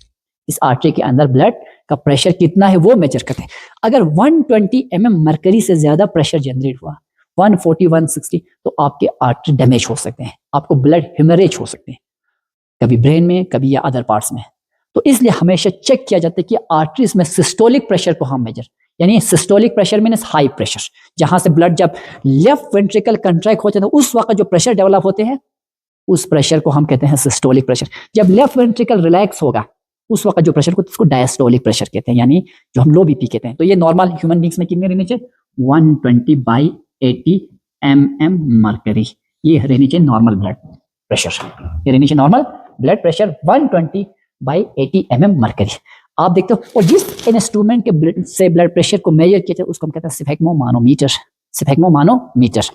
इस आर्टरी के अंदर ब्लड का प्रेशर कितना है वो मेजर करते हैं। अगर 120 mm मरकरी से ज्यादा प्रेशर जनरेट हुआ, 140 160, तो आपके आर्टरी डैमेज हो सकते हैं, आपको ब्लड हेमरेज हो सकते हैं, कभी ब्रेन में, कभी या अदर पार्ट्स में। तो इसलिए हमेशा चेक किया जाता है कि आर्टरीज में सिस्टोलिक प्रेशर को हम मेजर, यानी systolic pressure means high pressure, जहां से ब्लड जब लेफ्ट वेंट्रिकल कंट्रैक्ट होते हैं तो उस वक्त जो प्रेशर डेवलप होते हैं उस प्रेशर को हम कहते हैं सिस्टोलिक प्रेशर। जब लेफ्ट वेंट्रिकल रिलैक्स होगा उस वक्त जो प्रेशर को उसको डायस्टोलिक प्रेशर कहते हैं, यानी जो हम लो बीपी कहते हैं। तो ये नॉर्मल ह्यूमन बींग्स में कितने रहने चाहिए? 120/80 mm मर्करी, ये रहनी चाहिए नॉर्मल ब्लड प्रेशर। ये रहनी चाहिए normal blood pressure 120/80 mm mercury. आप देखते हो, और जिस इंस्ट्रूमेंट के से ब्लड प्रेशर को मेजर किया जाए उसको हम कहते हैं स्फेग्मोमानोमीटर। स्फेग्मोमानोमीटर।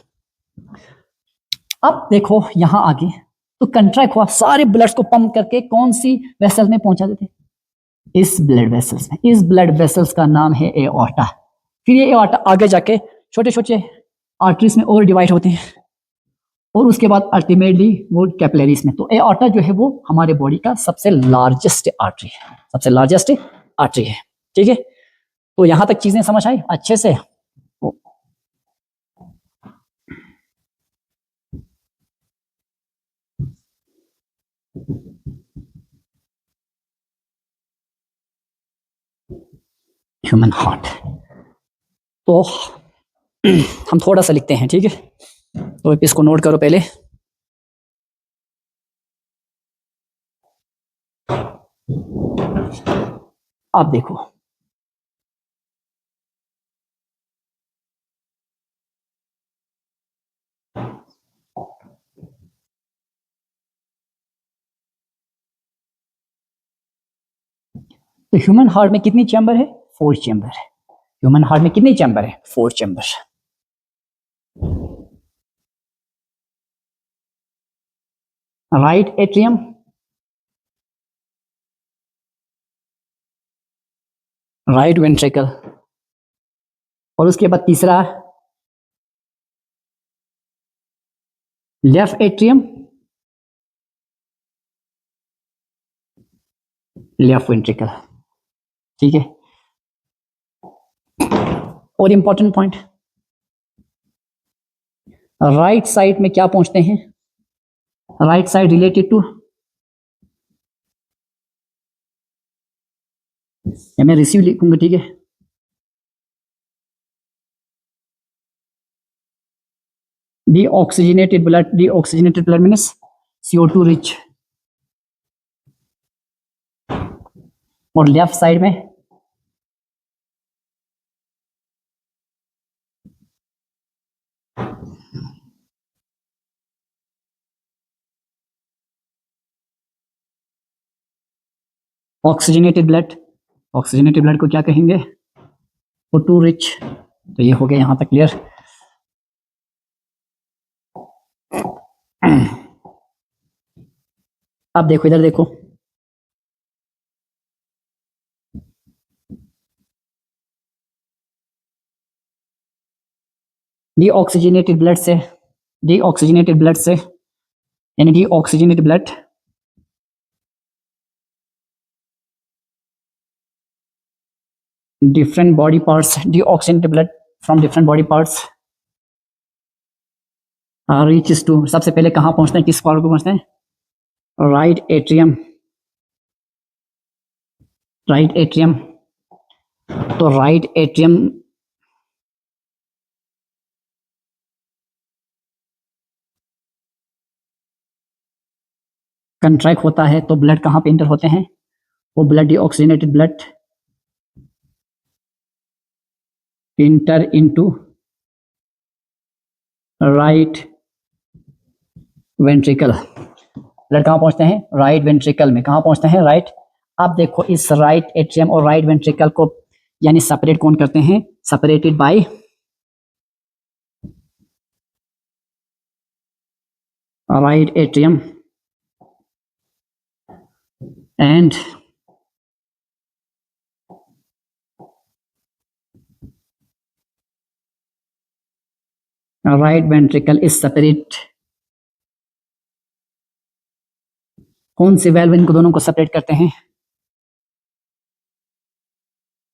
अब देखो यहां आगे तो कंट्रैक्ट हुआ, सारे ब्लड्स को पंप करके कौन सी वेसल में पहुंचा देते? इस ब्लड वेसल्स में। इस ब्लड वेसल्स का नाम है एओर्टा। फिर ये एओर्टा आगे जाके छोटे छोटे आर्टरीज में और डिवाइड होते हैं और उसके बाद अल्टीमेटली वो कैपिलरीज में। तो एओर्टा जो है वो हमारे बॉडी का सबसे लार्जेस्ट आर्टरी है, सबसे लार्जेस्ट आर्टरी है। ठीक है, तो यहां तक चीजें समझ आई अच्छे से? ह्यूमन हार्ट, तो हम थोड़ा सा लिखते हैं, ठीक है? तो इसको नोट करो पहले। आप देखो, तो ह्यूमन हार्ट में कितनी चैम्बर है? 4 चैम्बर है। ह्यूमन हार्ट में कितनी चैम्बर है? 4 chamber. Right atrium, right ventricle, और उसके बाद तीसरा लेफ्ट एट्रियम, लेफ्ट वेंट्रिकल। ठीक है, और इंपॉर्टेंट पॉइंट, राइट साइड में क्या पहुंचते हैं? राइट साइड रिलेटेड टू, या मैं रिसीव लिखूंगा, ठीक है? Deoxygenated blood means CO2 rich. और लेफ्ट साइड में ऑक्सीजनेटेड ब्लड। ऑक्सीजनेटेड ब्लड को क्या कहेंगे? O2 rich. तो ये हो गया यहां तक क्लियर। अब देखो, इधर देखो, डीऑक्सीजनेटेड ब्लड से, डीऑक्सीजनेटेड ब्लड से, यानी deoxygenated blood different body parts, deoxygenated blood from different body parts reaches to, सबसे पहले कहाँ पहुंचते हैं, किस पार्ट को पहुंचते हैं? Right atrium, right atrium. तो राइट एट्रियम कंट्रैक्ट होता है तो ब्लड कहाँ पे इंटर होते हैं? वो blood deoxygenated blood inter into right ventricle. Blood कहाँ पहुंचते हैं? राइट वेंट्रिकल में। कहाँ पहुंचते हैं? राइट। अब देखो, इस राइट एट्रियम और राइट वेंट्रिकल को यानी सेपरेट कौन करते हैं? Separated by right atrium and right ventricle is separate. कौन से वेल्व इनको दोनों को सेपरेट करते हैं?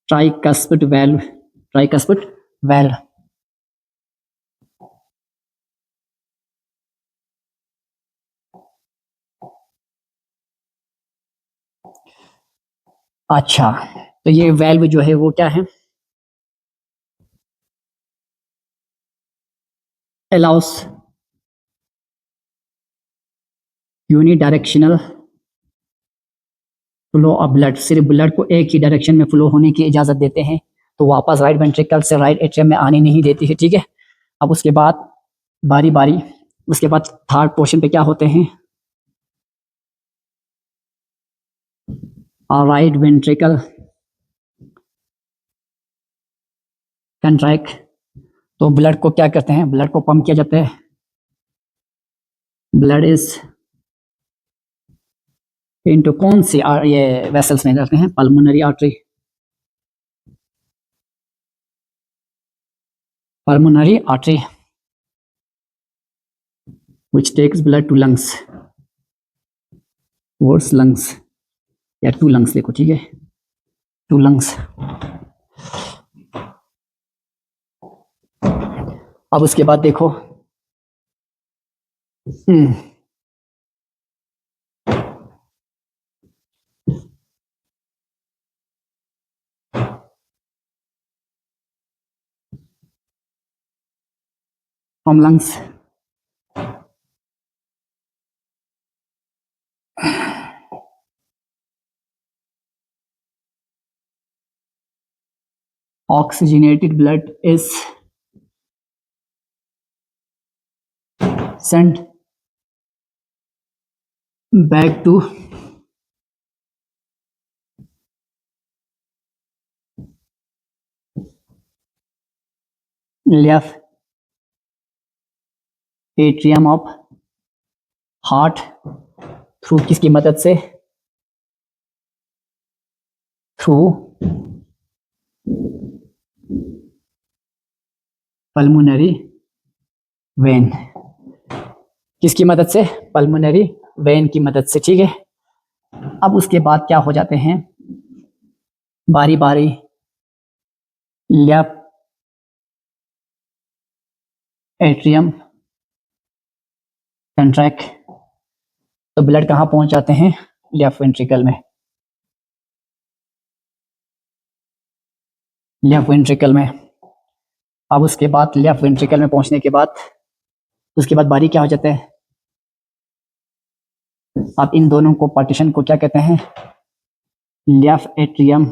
Tricuspid valve, tricuspid valve. अच्छा, तो ये वेल्व जो है वो क्या है? allows unidirectional flow of blood, सिर्फ ब्लड को एक ही डायरेक्शन में फ्लो होने की इजाज़त देते हैं, तो वापस राइट वेंट्रिकल से राइट एट्रियम में आने नहीं देती है, ठीक है। अब उसके बाद बारी बारी उसके बाद थर्ड पोर्शन पे क्या होते हैं, राइट वेंट्रिकल कंट्रैक्ट, तो ब्लड को क्या करते हैं, ब्लड को पंप किया जाता है, ब्लड इज इनटू कौन सी ये वेसल्स में जाते हैं, pulmonary artery, pulmonary artery which takes blood to lungs, towards lungs या टू लंग्स लिखो, ठीक है, टू लंग्स। अब उसके बाद देखो from lungs oxygenated blood is sent back to left atrium of heart through किसकी मदद से, थ्रू पल्मोनरी वेन, किसकी मदद से, पल्मोनरी वेन की मदद से, ठीक है। अब उसके बाद क्या हो जाते हैं, बारी बारी लेफ्ट एट्रियम कंट्रैक्ट, तो ब्लड कहाँ पहुंच जाते हैं, लेफ्ट वेंट्रिकल में, लेफ्ट वेंट्रिकल में। अब उसके बाद लेफ्ट वेंट्रिकल में पहुंचने के बाद उसके बाद बारी क्या हो जाता है, अब इन दोनों को पार्टीशन को क्या कहते हैं, लेफ्ट एट्रियम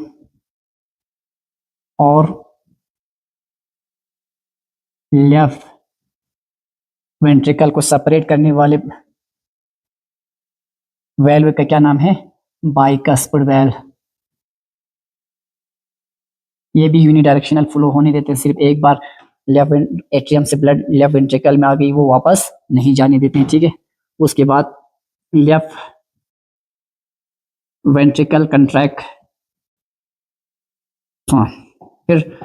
और लेफ्ट वेंट्रिकल को सेपरेट करने वाले वेल्व का क्या नाम है, बाइकस्पिड वेल्व। ये भी यूनिडायरेक्शनल फ्लो होने देते हैं, सिर्फ एक बार लेफ्ट एट्रियम से ब्लड लेफ्ट वेंट्रिकल में आ गई वो वापस नहीं जाने देते हैं, ठीक है। उसके बाद लेफ्ट वेंट्रिकल कंट्रैक्ट, हाँ, फिर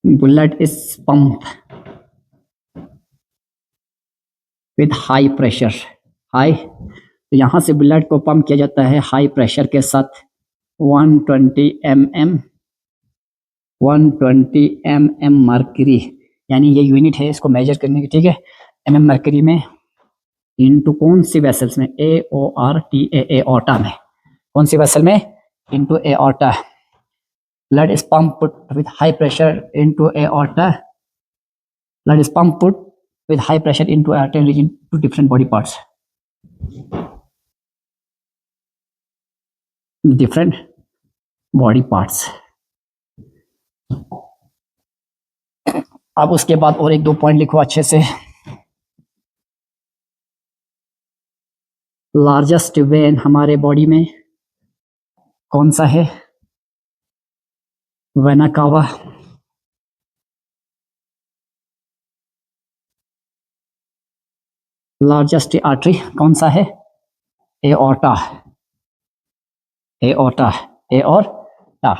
blood is pump with high pressure, high, तो यहाँ से ब्लड को पंप किया जाता है हाई प्रेशर के साथ 120 mm, 120 mm मर्करी, यानी ये यूनिट है इसको मेजर करने की, ठीक है, mm मर्करी में इनटू कौन सी वेसल्स में, AORTA, एओर्टा में, कौन सी वेसल में, into aorta, blood is pumped with high pressure into aorta, blood is pumped with high pressure into arterial region to different body parts, different body parts। अब उसके बाद और एक दो पॉइंट लिखो अच्छे से, लार्जेस्ट वेन हमारे बॉडी में कौन सा है, वेना कावा, लार्जेस्ट आर्टरी कौन सा है, एओर्टा, एओर्टा, एओर्टा।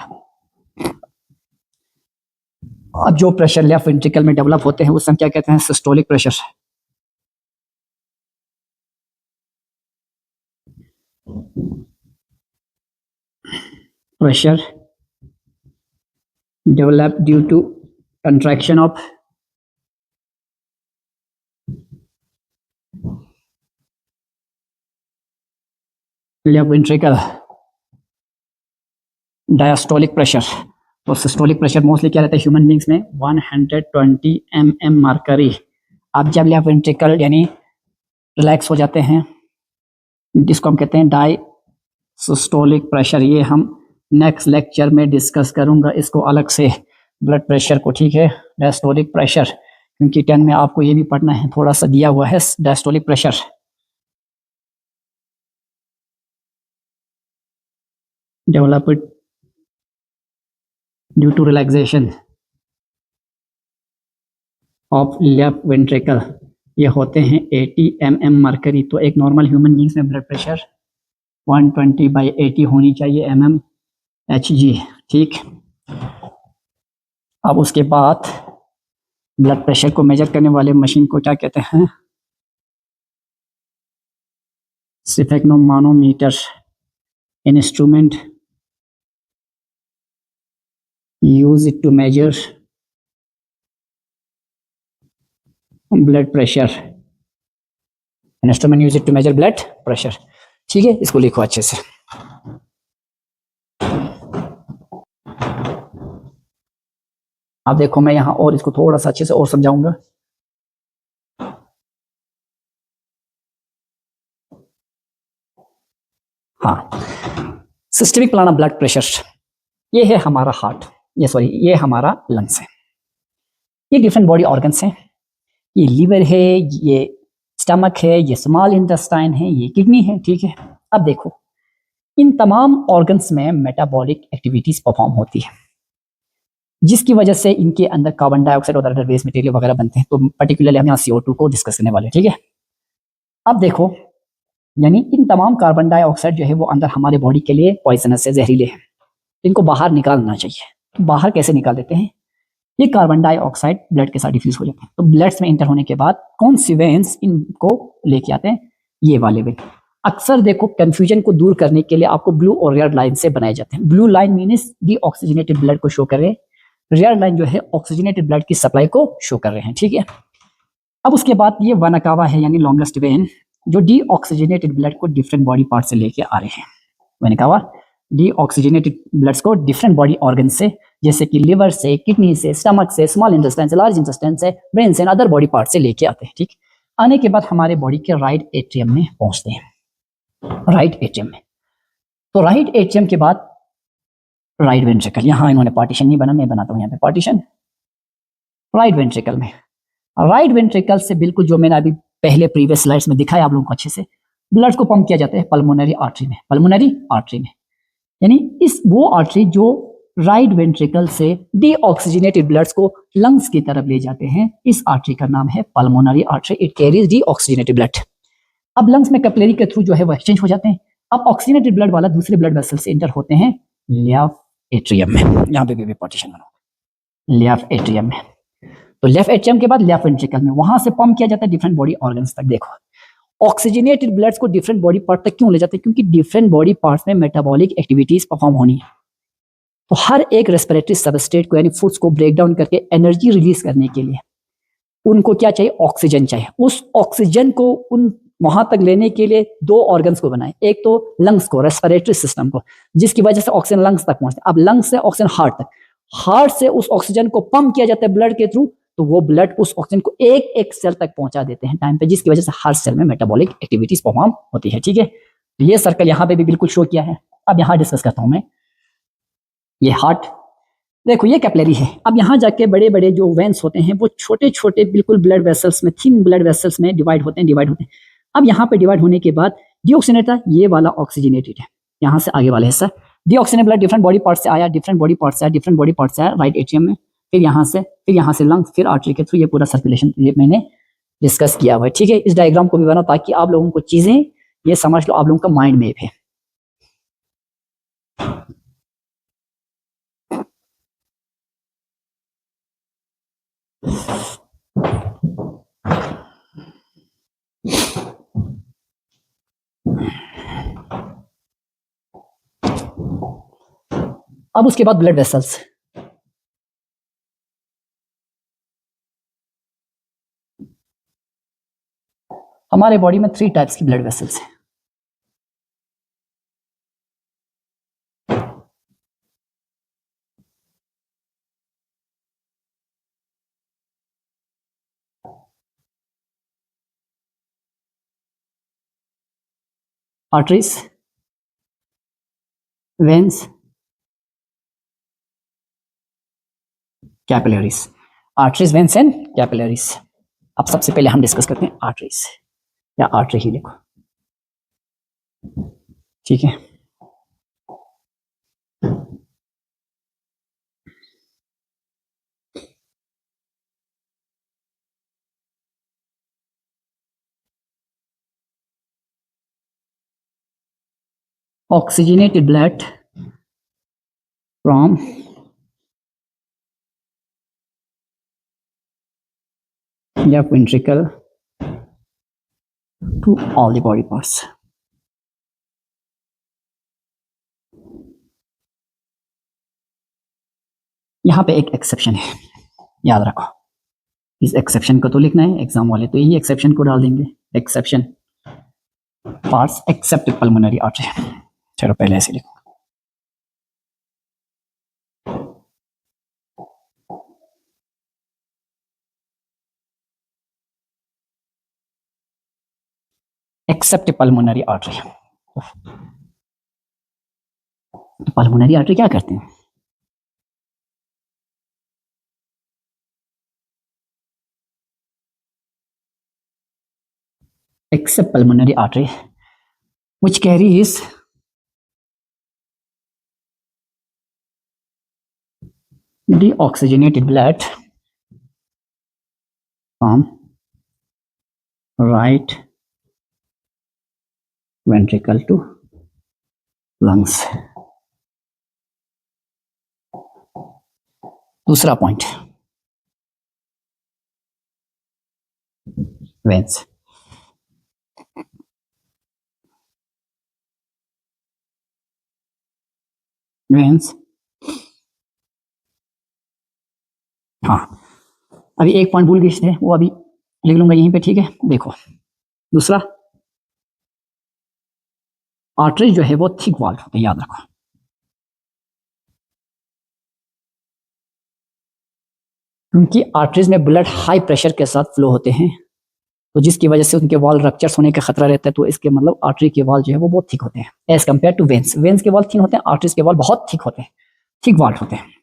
अब जो प्रेशर लेफ्ट वेंट्रिकल में डेवलप होते हैं उस हम क्या कहते हैं, systolic pressure. Pressure developed due to contraction of left ventricle, diastolic pressure, तो सिस्टोलिक प्रेशर मोस्टली क्या रहता है ह्यूमन बींग्स में 120 mm मरकरी। आप जब लेफ्ट वेंट्रिकल यानी रिलैक्स हो जाते हैं, जिसको हम कहते हैं डाई सिस्टोलिक प्रेशर, ये हम नेक्स्ट लेक्चर में डिस्कस करूंगा इसको अलग से, ब्लड प्रेशर को, ठीक है। डायस्टोलिक प्रेशर, क्योंकि 10 में आपको ये भी पढ़ना है, थोड़ा सा दिया हुआ है diastolic pressure. Developed due to relaxation of left ventricle, ये होते हैं 80 mm मरकरी। तो एक नॉर्मल ह्यूमन बींग्स में ब्लड प्रेशर 120/80 होनी चाहिए mmHg, ठीक। अब उसके बाद ब्लड प्रेशर को मेजर करने वाले मशीन को क्या कहते हैं, sphygmomanometer instrument use it to measure blood pressure, instrument use it to measure blood pressure, ठीक है। इसको लिखो अच्छे से। अब देखो मैं यहां और इसको थोड़ा सा अच्छे से और समझाऊंगा। हाँ, systemic plan of blood pressure, ये है हमारा हार्ट, ये हमारा लंग्स है, ये डिफरेंट बॉडी ऑर्गन्स हैं, ये लीवर है, ये स्टमक है, ये स्मॉल इंटेस्टाइन है, ये किडनी है, ठीक है। अब देखो इन तमाम ऑर्गन्स में मेटाबॉलिक एक्टिविटीज परफॉर्म होती है, जिसकी वजह से इनके अंदर कार्बन डाइऑक्साइड और अदर वेस्ट मटेरियल वगैरह बनते हैं। तो पर्टिकुलरली हम यहाँ CO2 को डिस्कस करने वाले हैं, ठीक है। अब देखो यानी इन तमाम कार्बन डाइऑक्साइड जो है वो अंदर हमारे बॉडी के लिए पॉइजनस है, जहरीले हैं, इनको बाहर निकालना चाहिए। तो बाहर कैसे निकाल देते हैं, ये कार्बन डाइऑक्साइड ब्लड के साथ डिफ्यूज हो जाते हैं। तो ब्लड्स में इंटर होने के बाद कौन सी वेन्स इनको लेके आते हैं, ये वाले वेन। अक्सर देखो कंफ्यूजन को दूर करने के लिए आपको ब्लू और रेड लाइन से बनाए जाते हैं। Blue line means deoxygenated blood को शो कर रहे हैं, रेड लाइन जो है ऑक्सीजनेटेड ब्लड की सप्लाई को शो कर रहे हैं, ठीक है। अब उसके बाद ये वनकावा है यानी लॉन्गेस्ट वेन, जो डीऑक्सीजनेटेड ब्लड को डिफरेंट बॉडी पार्ट से लेके आ रहे हैं। वनकावा डीऑक्सीजनेटेड ब्लड्स को डिफरेंट बॉडी ऑर्गन से, जैसे कि लिवर से, किडनी से, स्टमक से, स्मॉल इंटेस्टाइन से, लार्ज इंटेस्टाइन से, ब्रेन से, अदर बॉडी पार्ट से लेके आते हैं, ठीक। आने के बाद हमारे बॉडी के राइट एट्रियम में पहुंचते हैं, राइट एट्रियम में। तो राइट एट्रियम के बाद राइट वेंट्रिकल, यहां इन्होंने पार्टीशन नहीं बना, मैं बनाता हूं यहाँ पे पार्टीशन। राइट वेंट्रिकल में, राइट वेंट्रिकल से बिल्कुल जो मैंने अभी पहले प्रीवियस स्लाइड्स में दिखाया आप लोगों को अच्छे से, ब्लड को पंप किया जाता है पल्मोनरी आर्टरी में, पल्मोनरी आर्टरी में, यानी इस वो आर्टरी जो राइट वेंट्रिकल से डीऑक्सीजनेटेड ब्लड्स को लंग्स की तरफ ले जाते हैं, इस आर्टरी का नाम है pulmonary artery. It carries deoxygenated blood. अब लंग्स में कैपिलरी के थ्रू जो है वो एक्सचेंज हो जाते हैं। अब ऑक्सीजनेटेड ब्लड वाला दूसरे ब्लड वेसल से इंटर होते हैं लेफ्ट एट्रियम में, यहाँ पे भी पार्टीशन बनाओ, लेफ्ट एट्रियम में। तो लेफ्ट एट्रियम के बाद लेफ्ट वेंट्रिकल में, वहां से पंप किया जाता है डिफरेंट बॉडी ऑर्गन्स तक। देखो ऑक्सीजनेटेड ब्लड्स को डिफरेंट बॉडी पार्ट तक क्यों ले जाते हैं, क्योंकि डिफरेंट बॉडी पार्ट्स में मेटाबॉलिक एक्टिविटीज परफॉर्म होनी है। तो हर एक रेस्पिरेटरी सबस्ट्रेट को यानी फूड्स को ब्रेक डाउन करके एनर्जी रिलीज करने के लिए उनको क्या चाहिए, ऑक्सीजन चाहिए। उस ऑक्सीजन को उन वहां तक लेने के लिए दो ऑर्गन्स को बनाए, एक तो लंग्स को, रेस्पिरेटरी सिस्टम को, जिसकी वजह से ऑक्सीजन लंग्स तक पहुंचता है। अब लंग्स से ऑक्सीजन हार्ट तक, हार्ट से उस ऑक्सीजन को पंप किया जाता है ब्लड के थ्रू, तो वो ब्लड उस ऑक्सीजन को एक एक सेल तक पहुंचा देते हैं टाइम पे, जिसकी वजह से हर सेल में मेटाबॉलिक एक्टिविटीज परफॉर्म होती है, ठीक है। तो ये सर्कल यहाँ पे भी बिल्कुल शो किया है। अब यहाँ डिस्कस करता हूं मैं, ये हार्ट देखो, ये कैपिलरी है। अब यहाँ जाके बड़े बड़े जो वेन्स होते हैं वो छोटे छोटे बिल्कुल ब्लड वेसल्स में, थिन ब्लड वेसल्स में डिवाइड होते हैं। अब यहाँ पे डिवाइड होने के बाद डीऑक्सीजनेटेड, ये वाला ऑक्सीजनेटेड है, यहाँ से आगे वाला हिस्सा deoxygenated blood different body part से आया, डिफरेंट बॉडी पार्ट से आया राइट एट्रियम में, फिर यहाँ से लंग्स, फिर आर्टरी के थ्रू, ये पूरा सर्कुलेशन ये मैंने डिस्कस किया हुआ है, ठीक है। इस डायग्राम को भी बनाओ ताकि आप लोगों को चीजें ये समझ लो, आप लोगों का माइंड मैप है। अब उसके बाद ब्लड वेसल्स, हमारे बॉडी में 3 टाइप्स की ब्लड वेसल्स हैं। arteries, veins, capillaries. Arteries, veins and capillaries. अब सबसे पहले हम डिस्कस करते हैं आर्टरीज, या आर्टरी ही लिखो, ठीक है। oxygenated blood from the ventricle to all the body parts। यहां पे एक एक्सेप्शन है, याद रखो। इस एक्सेप्शन को तो लिखना है, एग्जाम वाले तो यही एक्सेप्शन को डाल देंगे। Exception parts accept pulmonary artery. चलो पहले ऐसे लिखो। Accept pulmonary artery. Pulmonary artery क्या करते हैं? Accept pulmonary artery which carries deoxygenated blood from right ventricle to lungs। दूसरा पॉइंट, वेन्स। वेन्स, हाँ अभी एक पॉइंट भूल गए थे, वो अभी लिख लूंगा यहीं पे, ठीक है। देखो दूसरा, आर्टरी जो है वो थिक वॉल होते हैं, याद रखो। क्योंकि आर्टरीज में ब्लड हाई प्रेशर के साथ फ्लो होते हैं, तो जिसकी वजह से उनके वॉल रप्चर्स होने का खतरा रहता है। तो इसके मतलब आर्टरी के वॉल जो है वो बहुत थिक होते हैं as compare to veins. Veins के वॉल थिन होते हैं, आर्टरीज के वॉल बहुत थिक होते हैं, थिक वॉल होते हैं।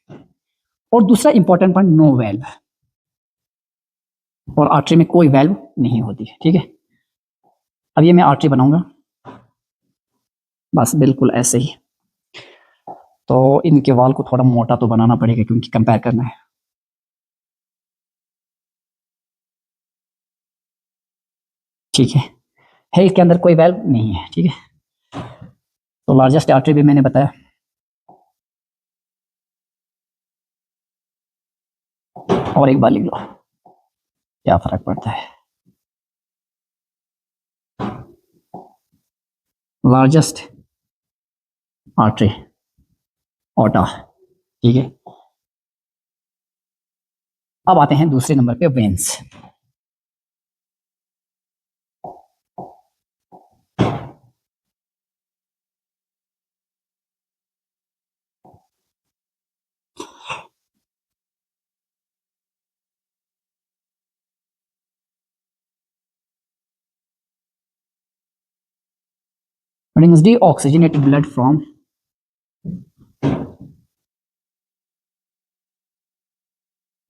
और दूसरा इंपॉर्टेंट पॉइंट, नो वेल्व, और आर्टरी में कोई वेल्व नहीं होती है, ठीक है। अब ये मैं आर्टरी बनाऊंगा बस बिल्कुल ऐसे ही। तो इनके वॉल को थोड़ा मोटा तो बनाना पड़ेगा क्योंकि कंपेयर करना है। ठीक है इसके अंदर कोई वेल्व नहीं है, ठीक है। तो लार्जेस्ट आर्टरी भी मैंने बताया। और एक बार लिख लो, क्या फर्क पड़ता है। लार्जेस्ट आर्टरी ओटा, ठीक है। अब आते हैं दूसरे नंबर पे, veins. brings deoxygenated blood from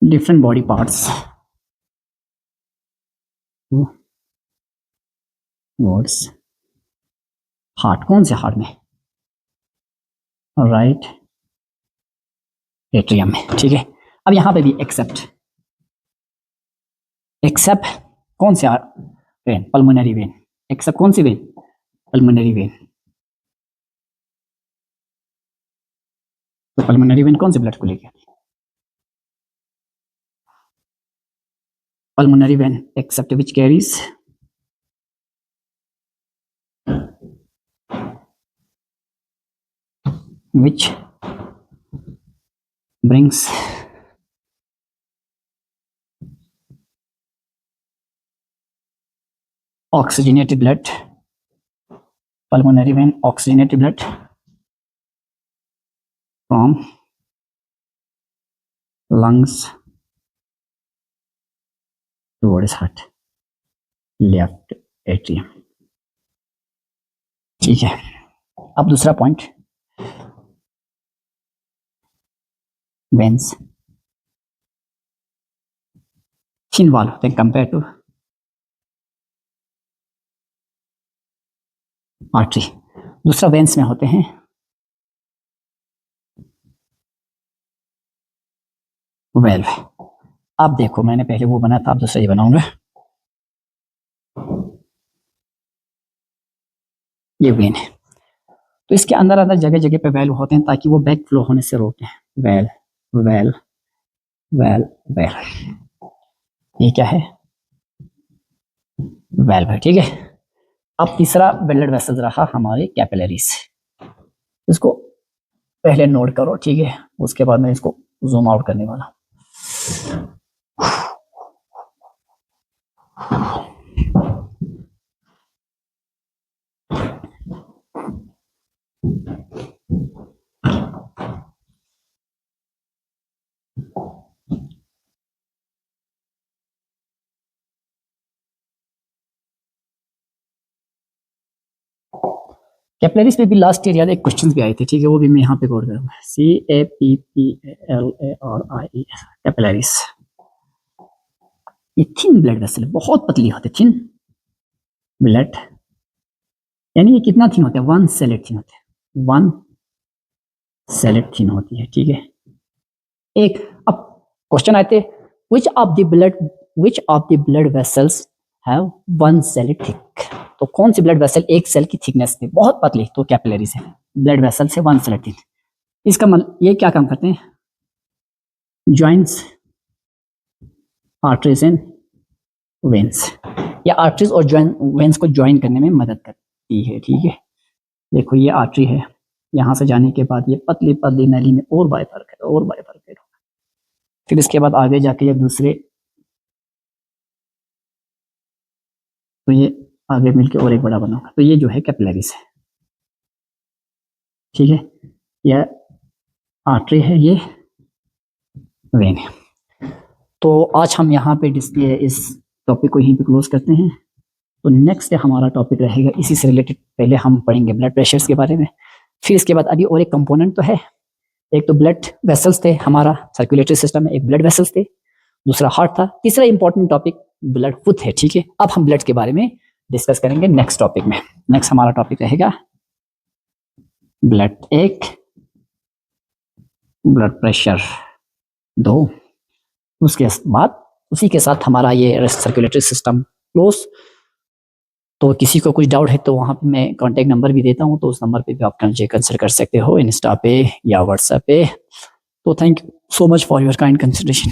different body parts towards heart. कौन से हार्ट में? राइट एट्रियम में, ठीक है। अब यहां पे भी एक्सेप्ट, एक्सेप्ट कौन से वेन? Pulmonary vein. एक्सेप्ट कौन सी वेन? Pulmonary vein. तो पल्मोनरी वेन कौन से ब्लड को लेके आती है? pulmonary vein except which carries which brings oxygenated blood, pulmonary vein oxygenated blood from lungs towards heart, left atrium. ठीक है, अब दूसरा पॉइंट, वेन्स थिन वॉल होते हैं कंपेयर टू आर्टरी। दूसरा वेन्स में होते हैं वेल्व। अब देखो मैंने पहले वो बना था, अब दूसरा ये बनाऊंगा। ये वेन है, तो इसके अंदर अंदर जगह जगह पे वेल्व होते हैं ताकि वो बैक फ्लो होने से रोके। वेल वेल वेल वेल, ये क्या है? वेल्व है। ठीक है, अब तीसरा ब्लड वेसल्स रहा हमारे कैपिलरीज। इसको पहले नोट करो, ठीक है, उसके बाद मैं इसको जूम आउट करने वाला हूं। कैपिलरीज पे भी लास्ट ईयर याद एक क्वेश्चन भी आए थे, ठीक है, वो भी मैं यहाँ पे कोड करूंगा। CAPPLARIE, capillaries. ये थिन ब्लड वेसल बहुत पतली होते, थिन ब्लड, यानी ये कितना थिन होता है? 1 सेलेट थिन होते हैं, 1 सेलेट थिन होती है। ठीक है, एक अब क्वेश्चन आते, which of the blood vessels have 1 cell thick? तो कौन सी ब्लड वेसल एक सेल की थिकनेस में बहुत पतली? तो कैपिलरीज है, ब्लड वेसल से 1 सेल थिक। इसका मतलब ये क्या काम करते हैं? जॉइंट्स आर्टरीज एंड वेन्स, या आर्टरीज और वेन्स को ज्वाइन करने में मदद करती है। ठीक है, देखो ये आर्टरी है, यहाँ से जाने के बाद ये पतली पतली नली में और बाइफरकेट और बाइफरकेट होगा, फिर इसके बाद आगे जाके ये दूसरे, तो ये आगे मिलके और एक बड़ा बनाऊंगा, तो ये जो है कैपिलरीज है। ठीक है, यह आर्टरी है, ये वेन है। तो आज हम यहाँ पे इस टॉपिक को यहीं पे क्लोज करते हैं। तो नेक्स्ट हमारा टॉपिक रहेगा इसी से रिलेटेड, पहले हम पढ़ेंगे ब्लड प्रेशर्स के बारे में, फिर इसके बाद अभी और एक कंपोनेंट तो है, एक तो ब्लड वेसल्स थे, हमारा सर्कुलेटरी सिस्टम में एक ब्लड वेसल्स थे, दूसरा हार्ट था, तीसरा इंपॉर्टेंट टॉपिक ब्लड फुट है। ठीक है, अब हम ब्लड के बारे में डिस्कस करेंगे नेक्स्ट टॉपिक में। नेक्स्ट हमारा टॉपिक रहेगा ब्लड 1, ब्लड प्रेशर 2, उसके बाद उसी के साथ हमारा ये सर्कुलेटरी सिस्टम क्लोज। तो किसी को कुछ डाउट है तो वहाँ पे मैं कॉन्टेक्ट नंबर भी देता हूँ, तो उस नंबर पे भी आप मुझे कंसल्ट कर सकते हो, इंस्टा पे या व्हाट्सएप पे। तो thank you so much for your kind consideration.